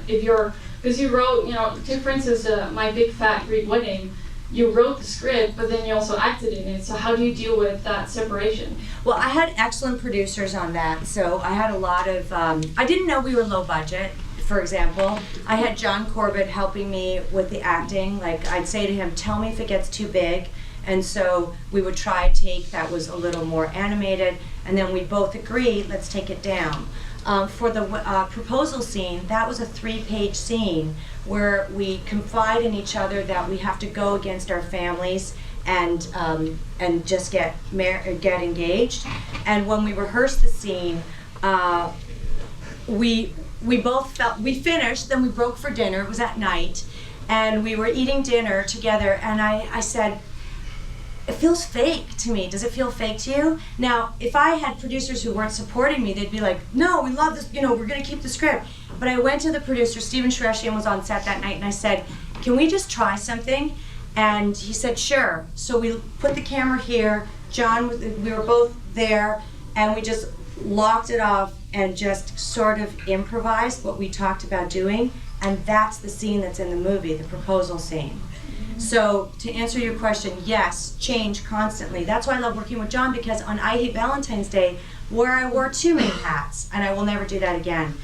Because you wrote, take for instance, My Big Fat Greek Wedding, you wrote the script, but then you also acted in it, so how do you deal with that separation? Well, I had excellent producers on that, so I had a lot of, I didn't know we were low budget, for example. I had John Corbett helping me with the acting. Like, I'd say to him, tell me if it gets too big, and so we would try a take that was a little more animated, and then we both agreed, let's take it down. For the proposal scene, that was a 3-page scene where we confide in each other that we have to go against our families and just get engaged. And when we rehearsed the scene, we both felt, we finished, then we broke for dinner. It was at night, and we were eating dinner together. And I said, it feels fake to me. Does it feel fake to you? Now, if I had producers who weren't supporting me, they'd be like, no, we love this, we're gonna keep the script. But I went to the producer, Stephen Shureshian was on set that night, and I said, can we just try something? And he said, sure. So we put the camera here, we were both there, and we just locked it off and just sort of improvised what we talked about doing, and that's the scene that's in the movie, the proposal scene. So to answer your question, yes, change constantly. That's why I love working with John, because on I Hate Valentine's Day, where I wore too many hats, and I will never do that again,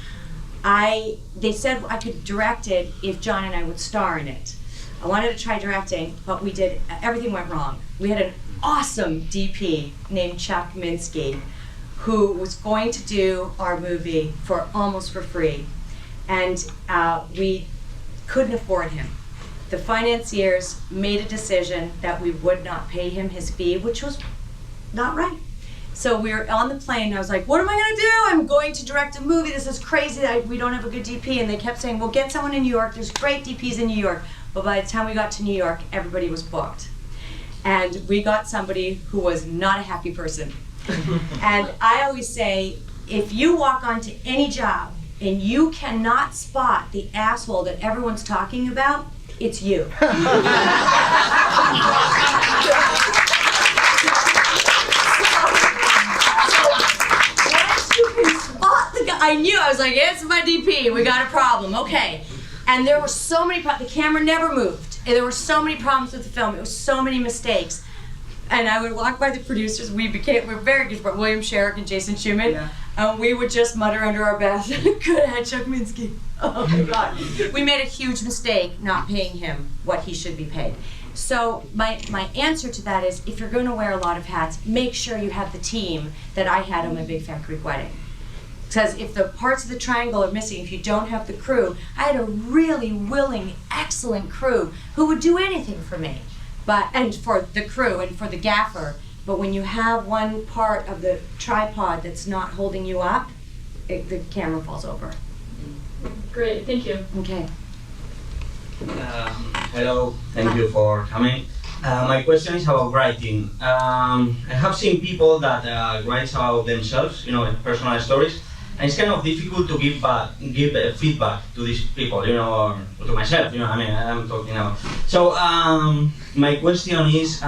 they said I could direct it if John and I would star in it. I wanted to try directing, but everything went wrong. We had an awesome DP named Chuck Minsky, who was going to do our movie almost for free, and we couldn't afford him. The financiers made a decision that we would not pay him his fee, which was not right. So we were on the plane, and I was like, what am I gonna do? I'm going to direct a movie, this is crazy, we don't have a good DP. And they kept saying, well, get someone in New York, there's great DPs in New York. But by the time we got to New York, everybody was booked. And we got somebody who was not a happy person. And I always say, if you walk onto any job and you cannot spot the asshole that everyone's talking about, it's you. Once you can spot the guy, I knew, I was like, it's my DP, we got a problem, okay. And there were so many problems, the camera never moved. And there were so many problems with the film, it was so many mistakes. And I would walk by the producers, we were very good friends, William Sherrick and Jason Schumann, and we would just mutter under our breath, good head, Chuck Minsky. Oh my God. We made a huge mistake not paying him what he should be paid. So my answer to that is, if you're going to wear a lot of hats, make sure you have the team that I had on My Big Fat Greek Wedding. Because if the parts of the triangle are missing, if you don't have the crew, I had a really willing, excellent crew who would do anything for me. And for the crew and for the gaffer. But when you have one part of the tripod that's not holding you up, the camera falls over. Great, thank you. Okay. Hello, thank you for coming. My question is about writing. I have seen people that write about themselves, personal stories, and it's kind of difficult to give feedback to these people, or to myself, I'm talking about. So my question is,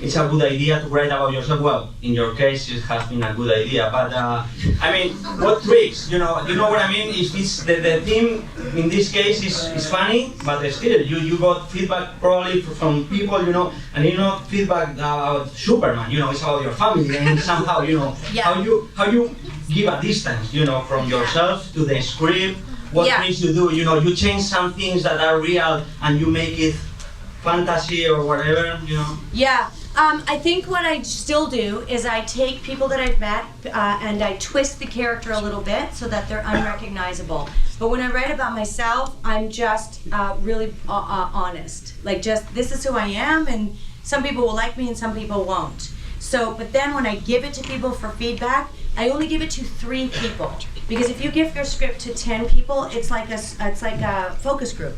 it's a good idea to write about yourself. Well, in your case, it has been a good idea, but I mean, what tricks? You know what I mean? If it's the theme in this case is funny, but still, you got feedback probably from people, you know, and feedback about Superman. You know, it's about your family, and somehow, you know, how you give a distance, you know, from yourself to the script. What things you do? You know, you change some things that are real, and you make it fantasy or whatever, you know. Yeah. I think what I still do is I take people that I've met and I twist the character a little bit so that they're unrecognizable. But when I write about myself, I'm just really honest. Like, just, this is who I am, and some people will like me and some people won't. So, but then when I give it to people for feedback, I only give it to 3 people. Because if you give your script to 10 people, it's like a focus group.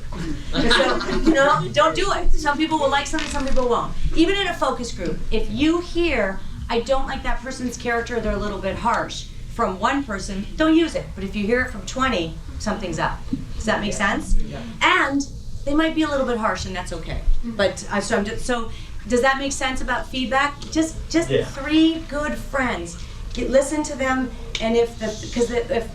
So, you know, don't do it. Some people will like something, some people won't. Even in a focus group, if you hear, I don't like that person's character, they're a little bit harsh, from one person, don't use it. But if you hear it from 20, something's up. Does that make sense? Yeah. And they might be a little bit harsh, and that's okay. But so does that make sense about feedback? Just 3 good friends. Listen to them, and if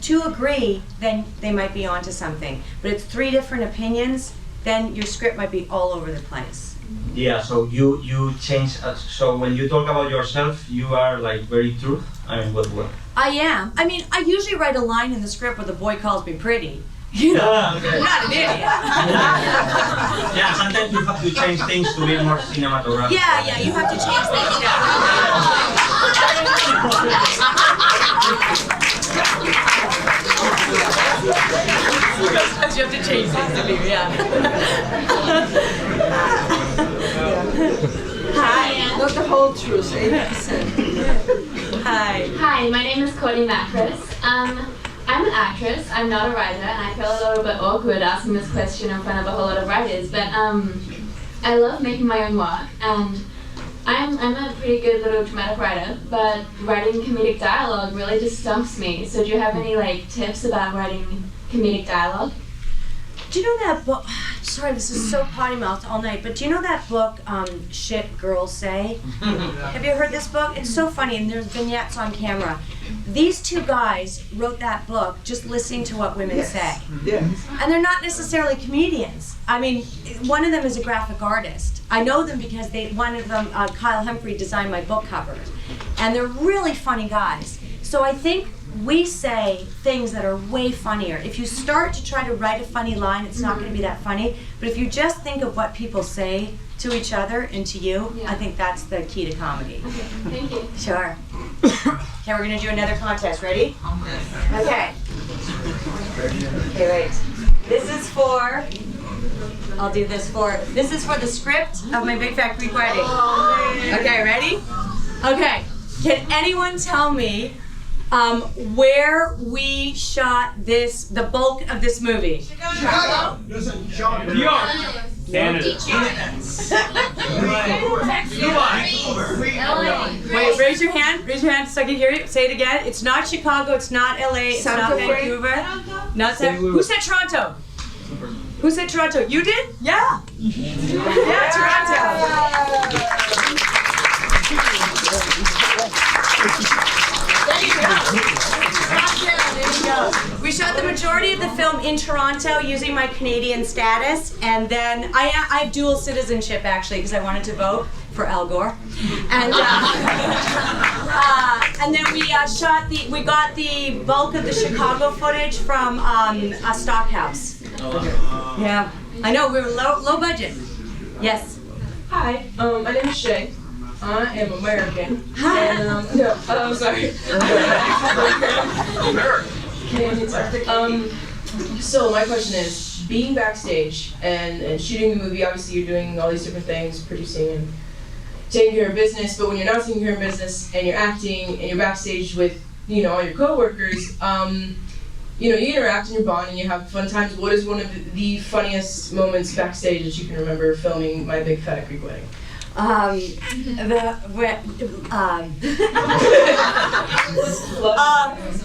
2 agree, then they might be onto something. But it's 3 different opinions, then your script might be all over the place. Yeah, so you change. So when you talk about yourself, you are like very true. I mean, what? I am. I mean, I usually write a line in the script where the boy calls me pretty. You know, okay. I'm not an idiot. Yeah, sometimes you have to change things to be more cinematographic. Yeah, you have to change things. You have to change things to be, Hi. Not the whole truth, 80%. Hi, my name is Courtney Macris. I'm an actress, I'm not a writer, and I feel a little bit awkward asking this question in front of a whole lot of writers, but I love making my own work, and I'm a pretty good little dramatic writer, but writing comedic dialogue really just stumps me. So do you have any tips about writing comedic dialogue? Do you know that book? Sorry, this is so potty mouthed all night, but do you know that book, Shit Girls Say? Have you heard this book? It's so funny, and there's vignettes on camera. These 2 guys wrote that book just listening to what women say. Yes. And they're not necessarily comedians. I mean, one of them is a graphic artist. I know them because one of them, Kyle Humphrey, designed my book cover. And they're really funny guys. So I think we say things that are way funnier. If you start to try to write a funny line, it's not going to be that funny. But if you just think of what people say to each other and to you, I think that's the key to comedy. Okay, thank you. Sure. Okay, we're going to do another contest. Ready? Okay. Okay, wait. This is for the script of my Big Fat Greek Wedding. Okay, ready? Okay. Can anyone tell me where we shot the bulk of this movie? Chicago. New York. Canada. Wait, raise your hand so I can hear you. Say it again. It's not Chicago, it's not LA, it's not Vancouver. Who said Toronto? Who said Toronto? You did? Yeah. Yeah, Toronto. There you go. We shot the majority of the film in Toronto using my Canadian status, and then I have dual citizenship actually because I wanted to vote for Al Gore, and then we got the bulk of the Chicago footage from a stock house. Yeah, I know we were low budget. Yes. Hi, my name is Shay. I am American. Hi. And sorry. So my question is, being backstage and shooting the movie, obviously you're doing all these different things, producing and taking care of business, but when you're not taking care of business and you're acting and you're backstage with, all your coworkers, you interact and you bond and you have fun times. What is one of the funniest moments backstage that you can remember filming My Big Fat Greek Wedding?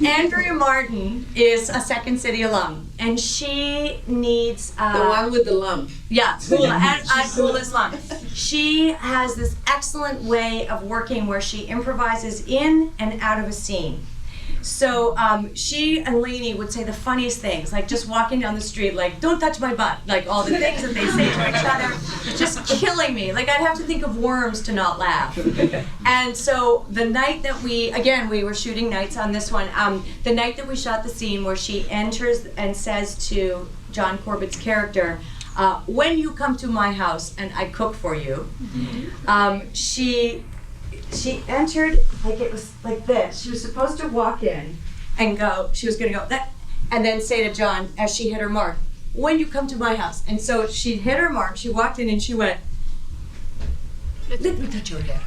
Andrea Martin is a Second City alum, and she needs The one with the lump. Yeah, Hula's lump. She has this excellent way of working where she improvises in and out of a scene. So she and Lainey would say the funniest things, like just walking down the street, like, don't touch my butt, like all the things that they say to each other, just killing me. Like I'd have to think of worms to not laugh. And so the night that we were shooting nights on this one, the night that we shot the scene where she enters and says to John Corbett's character, when you come to my house and I cook for you, she entered, like it was like this. She was supposed to walk in and go, she was gonna go, that, and then say to John, as she hit her mark, when you come to my house. And so she hit her mark, she walked in and she went, let me touch your hair.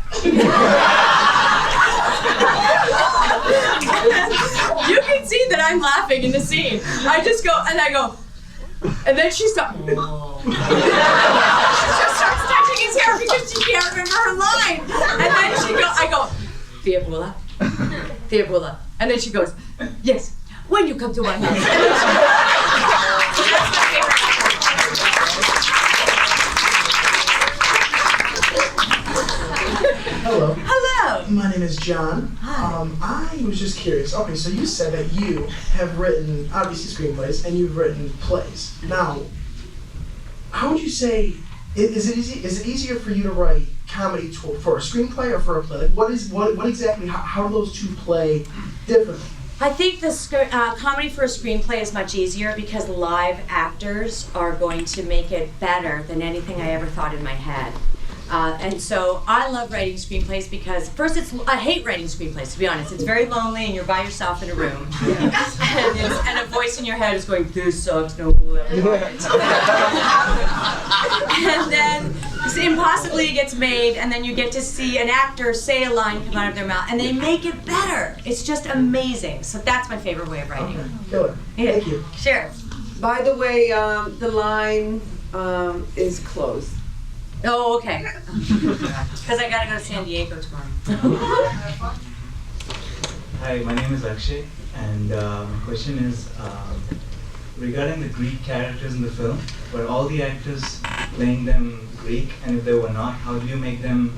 You can see that I'm laughing in the scene. I just go, and I go, and then she stopped. She just starts touching his hair because she can't remember her line. And then I go, Theobula. And then she goes, yes, when you come to my house. Hello. Hello. My name is John. Hi. I was just curious. Okay, so you said that you have written, obviously, screenplays, and you've written plays. Now, how would you say, is it easier for you to write comedy for a screenplay or for a play? Like, what exactly, how do those two play differently? I think the comedy for a screenplay is much easier because live actors are going to make it better than anything I ever thought in my head. And so I love writing screenplays because first I hate writing screenplays, to be honest. It's very lonely and you're by yourself in a room. and a voice in your head is going, this sucks, no one will ever watch it. And then impossibly it gets made, and then you get to see an actor say a line come out of their mouth, and they make it better. It's just amazing. So that's my favorite way of writing. Killer. Yeah. Thank you. Sure. By the way, the line is closed. Oh, okay. Because I gotta go to San Diego tomorrow. Hi, my name is Akshay, and my question is regarding the Greek characters in the film. Were all the actors playing them Greek, and if they were not, how do you make them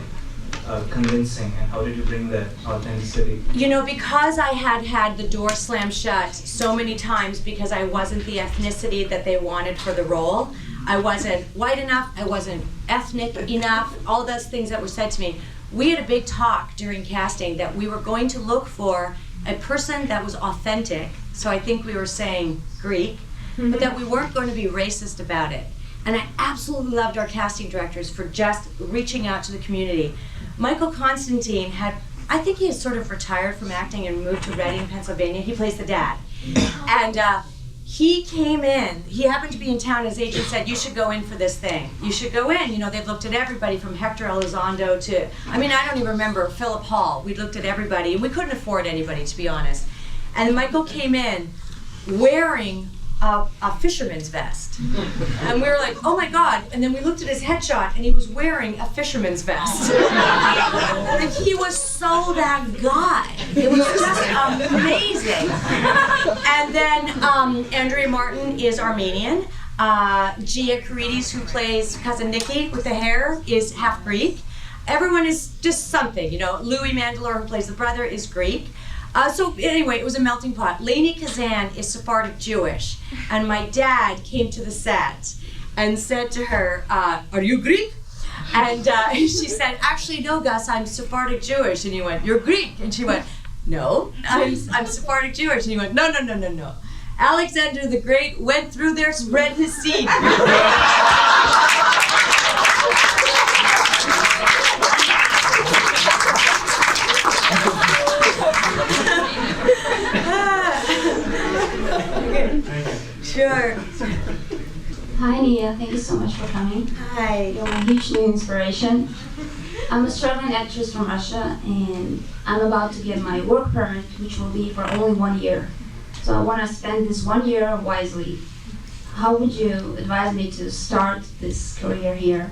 convincing, and how did you bring that authenticity? You know, because I had the door slammed shut so many times because I wasn't the ethnicity that they wanted for the role. I wasn't white enough, I wasn't ethnic enough, all those things that were said to me. We had a big talk during casting that we were going to look for a person that was authentic, so I think we were saying Greek, but that we weren't going to be racist about it. And I absolutely loved our casting directors for just reaching out to the community. Michael Constantine I think he has sort of retired from acting and moved to Reading, Pennsylvania. He plays the dad. And he came in, he happened to be in town, his agent said, you should go in for this thing. You should go in. You know, they've looked at everybody from Hector Elizondo to, I mean, I don't even remember, Philip Hall. We looked at everybody, and we couldn't afford anybody, to be honest. And Michael came in wearing a fisherman's vest. And we were like, oh my God. And then we looked at his headshot, and he was wearing a fisherman's vest. Like, he was so that guy. It was just amazing. And then Andrea Martin is Armenian. Gia Carides, who plays Cousin Nikki with the hair, is half Greek. Everyone is just something, you know. Louis Mandylor, who plays the brother, is Greek. So anyway, it was a melting pot. Lainey Kazan is Sephardic Jewish, and my dad came to the set and said to her, are you Greek? And she said, actually, no, Gus, I'm Sephardic Jewish. And he went, you're Greek. And she went, no, I'm Sephardic Jewish. And he went, no. Alexander the Great went through there, spread his seed. Sure. Hi Nia, thank you so much for coming. Hi. You're my huge new inspiration. I'm a struggling actress from Russia, and I'm about to get my work permit, which will be for only 1 year. So I want to spend this 1 year wisely. How would you advise me to start this career here?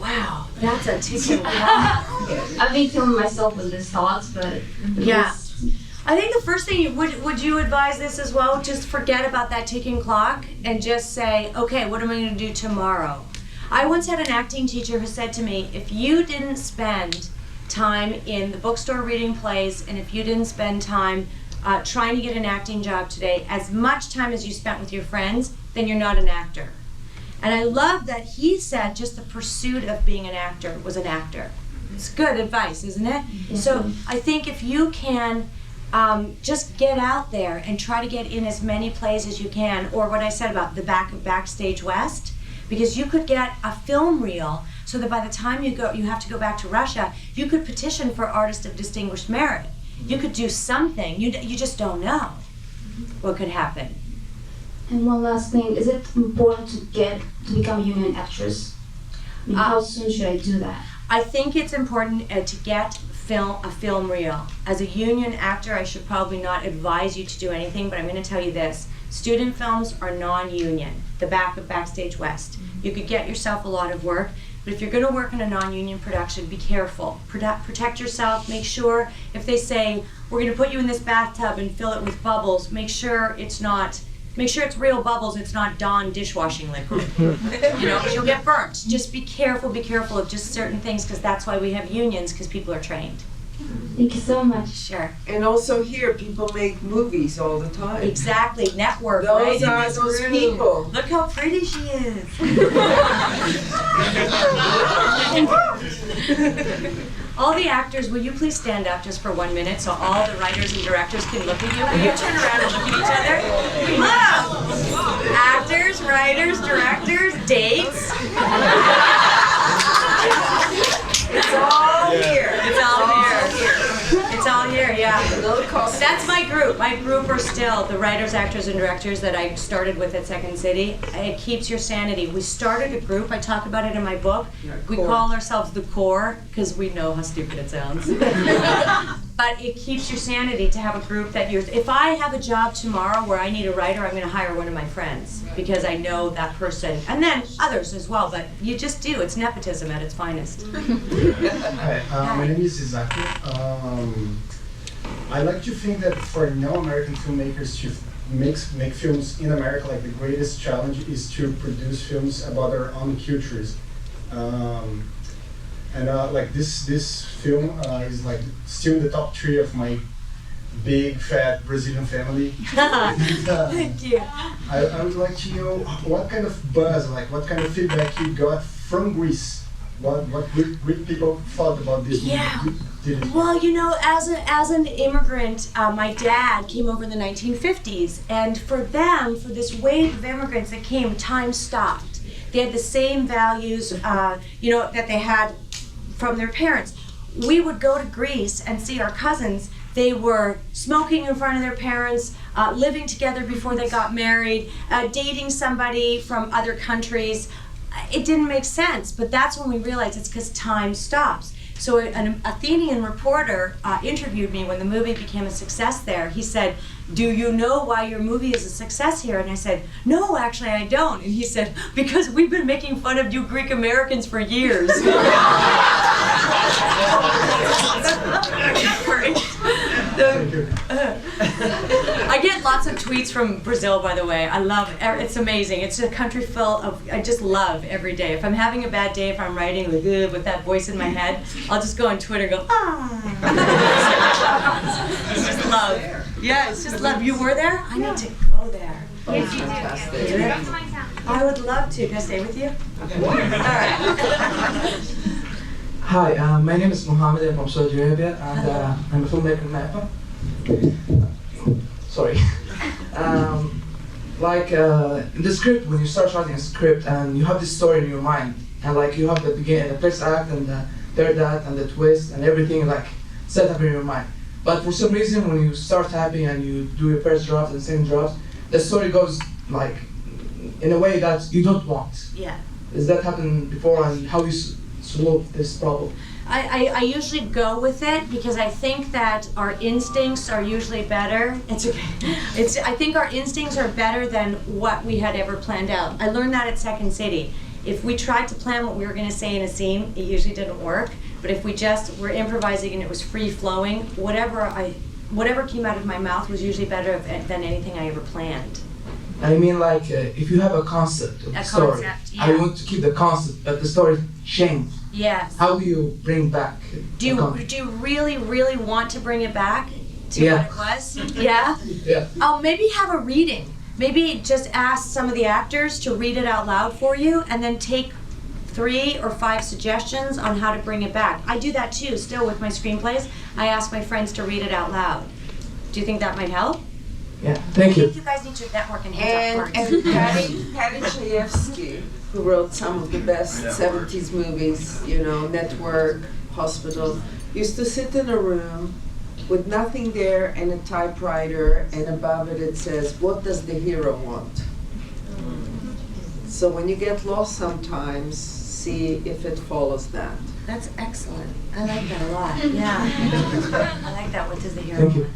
Wow, that's a ticking clock. I've been killing myself with these thoughts, but Yeah. I think the first thing, would you advise this as well? Just forget about that ticking clock and just say, okay, what am I going to do tomorrow? I once had an acting teacher who said to me, if you didn't spend time in the bookstore reading plays, and if you didn't spend time trying to get an acting job today, as much time as you spent with your friends, then you're not an actor. And I love that he said just the pursuit of being an actor was an actor. It's good advice, isn't it? So I think if you can just get out there and try to get in as many plays as you can, or what I said about the back of Backstage West, because you could get a film reel so that by the time you have to go back to Russia, you could petition for Artist of Distinguished Merit. You could do something. You just don't know what could happen. And one last thing, is it important to become a union actress? I mean, how soon should I do that? I think it's important to get a film reel. As a union actor, I should probably not advise you to do anything, but I'm going to tell you this. Student films are non-union, the back of Backstage West. You could get yourself a lot of work, but if you're going to work in a non-union production, be careful. Protect yourself. Make sure if they say, we're going to put you in this bathtub and fill it with bubbles, make sure it's real bubbles, it's not Dawn dishwashing liquid. Because you'll get burnt. Just be careful of just certain things, because that's why we have unions, because people are trained. Thank you so much. Sure. And also here, people make movies all the time. Exactly, network, Those right? are those people. Look how pretty she is. All the actors, will you please stand up just for 1 minute so all the writers and directors can look at you? Will you turn around and look at each other? Look! Actors, writers, directors, dates. It's all here. It's all here. It's all here, yeah. That's my group. My group are still the writers, actors, and directors that I started with at Second City. It keeps your sanity. We started a group. I talk about it in my book. We call ourselves the Core because we know how stupid it sounds. But it keeps your sanity to have a group that you're... If I have a job tomorrow where I need a writer, I'm going to hire one of my friends because I know that person. And then others as well, but you just do. It's nepotism at its finest. Hi, my name is Isaki. I like to think that for non-American filmmakers to make films in America, like the greatest challenge is to produce films about our own cultures. Like this film is like still in the top 3 of my big fat Brazilian family. Thank you. I would like to know what kind of buzz, like what kind of feedback you got from Greece. What Greek people thought about this movie? Yeah. Well, as an immigrant, my dad came over in the 1950s, and for them, for this wave of immigrants that came, time stopped. They had the same values, that they had from their parents. We would go to Greece and see our cousins. They were smoking in front of their parents, living together before they got married, dating somebody from other countries. It didn't make sense, but that's when we realized it's because time stops. So an Athenian reporter interviewed me when the movie became a success there. He said, "Do you know why your movie is a success here?" And I said, "No, actually I don't." And he said, "Because we've been making fun of you Greek Americans for years." I get lots of tweets from Brazil, by the way. I love it's amazing. It's a country full of, I just love every day. If I'm having a bad day, if I'm writing with that voice in my head, I'll just go on Twitter and go, It's just love. Yeah, it's just love. You were there? I need to go there. Yes, you do. I would love to. Can I stay with you? All right. Hi, my name is Mohammed. I'm from Saudi Arabia, and I'm a filmmaker in Napa. Sorry. In the script, when you start writing a script and you have this story in your mind, and you have the beginning, the first act, and the third act, and the twist, and everything set up in your mind. But for some reason, when you start typing and you do your first draft and second draft, the story goes in a way that you don't want. Yeah. Does that happen before, and how you solve this problem? I usually go with it because I think that our instincts are usually better. It's okay. I think our instincts are better than what we had ever planned out. I learned that at Second City. if we tried to plan what we were going to say in a scene, it usually didn't work. But if we just were improvising and it was free flowing, whatever came out of my mouth was usually better than anything I ever planned. I mean, like, if you have a concept of the story, I want to keep the concept, but the story changed. Yes. How do you bring back? Do you really, really want to bring it back to Yeah. what it was? Yeah? Yeah. Oh, maybe have a reading. Maybe just ask some of the actors to read it out loud for you and then take 3 or 5 suggestions on how to bring it back. I do that too, still with my screenplays. I ask my friends to read it out loud. Do you think that might help? Yeah, thank you. I think you guys need to network and hands up And first. Patty Chayefsky, who wrote some of the best 70s movies, you know, Network, Hospital, used to sit in a room with nothing there and a typewriter, and above it says, what does the hero want? So when you get lost sometimes, see if it follows that. That's excellent. I like that a lot. Yeah. I like that. What does the hero want?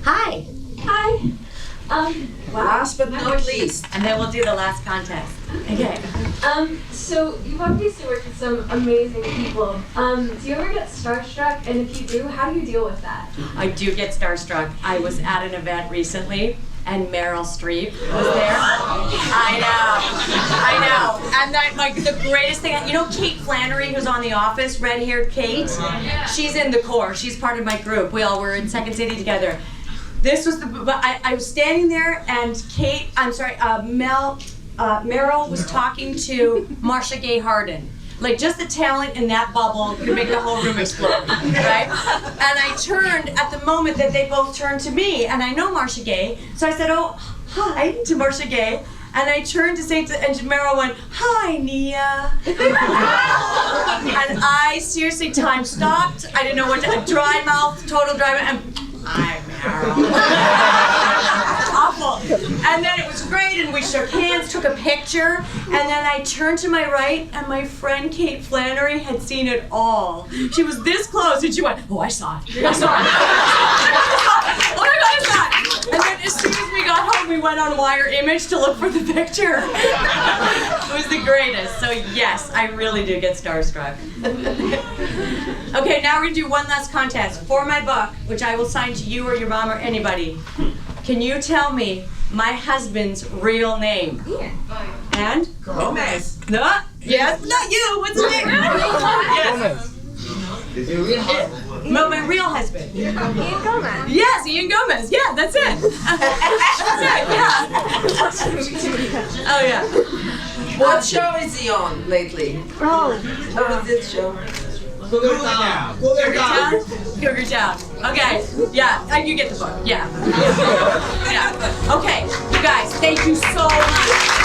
Hi. Hi. Last but not least. And then we'll do the last contest. Okay. So you've obviously worked with some amazing people. Do you ever get starstruck? And if you do, how do you deal with that? I do get starstruck. I was at an event recently, and Meryl Streep was there. I know. And that, like, the greatest thing, you know Kate Flannery, who's on The Office, red-haired Kate? She's in the core. She's part of my group. We all were in Second City together. This was I was standing there, and Meryl was talking to Marcia Gay Harden. Like, just the talent in that bubble could make the whole room explode, right? And I turned at the moment that they both turned to me, and I know Marcia Gay, so I said, oh, hi, to Marcia Gay, and I turned to say, and Meryl went, hi, Nia. And I seriously, time stopped. I didn't know what to, dry mouth, total dry mouth, and hi, Meryl. Awful. And then it was great, and we shook hands, took a picture, and then I turned to my right, and my friend Kate Flannery had seen it all. She was this close, and she went, oh, I saw it. I saw it. Oh my God, I saw it. And then as soon as we got home, we went on Wire Image to look for the picture. It was the greatest. So yes, I really do get starstruck. Okay, now we're gonna do one last contest for my book, which I will sign to you or your mom or anybody. Can you tell me my husband's real name? Ian. And? Gomez. No? Yes, not you. What's his name? Yes. Is your real husband? No, my real husband. Ian Gomez. Yes, Ian Gomez. Yeah, that's it. That's it, yeah. Oh, yeah. What show is he on lately? Oh. What was this show? Cougar Town? Cougar Town. Okay. Yeah, you get the book. Yeah. Yeah. Okay, you guys, thank you so much.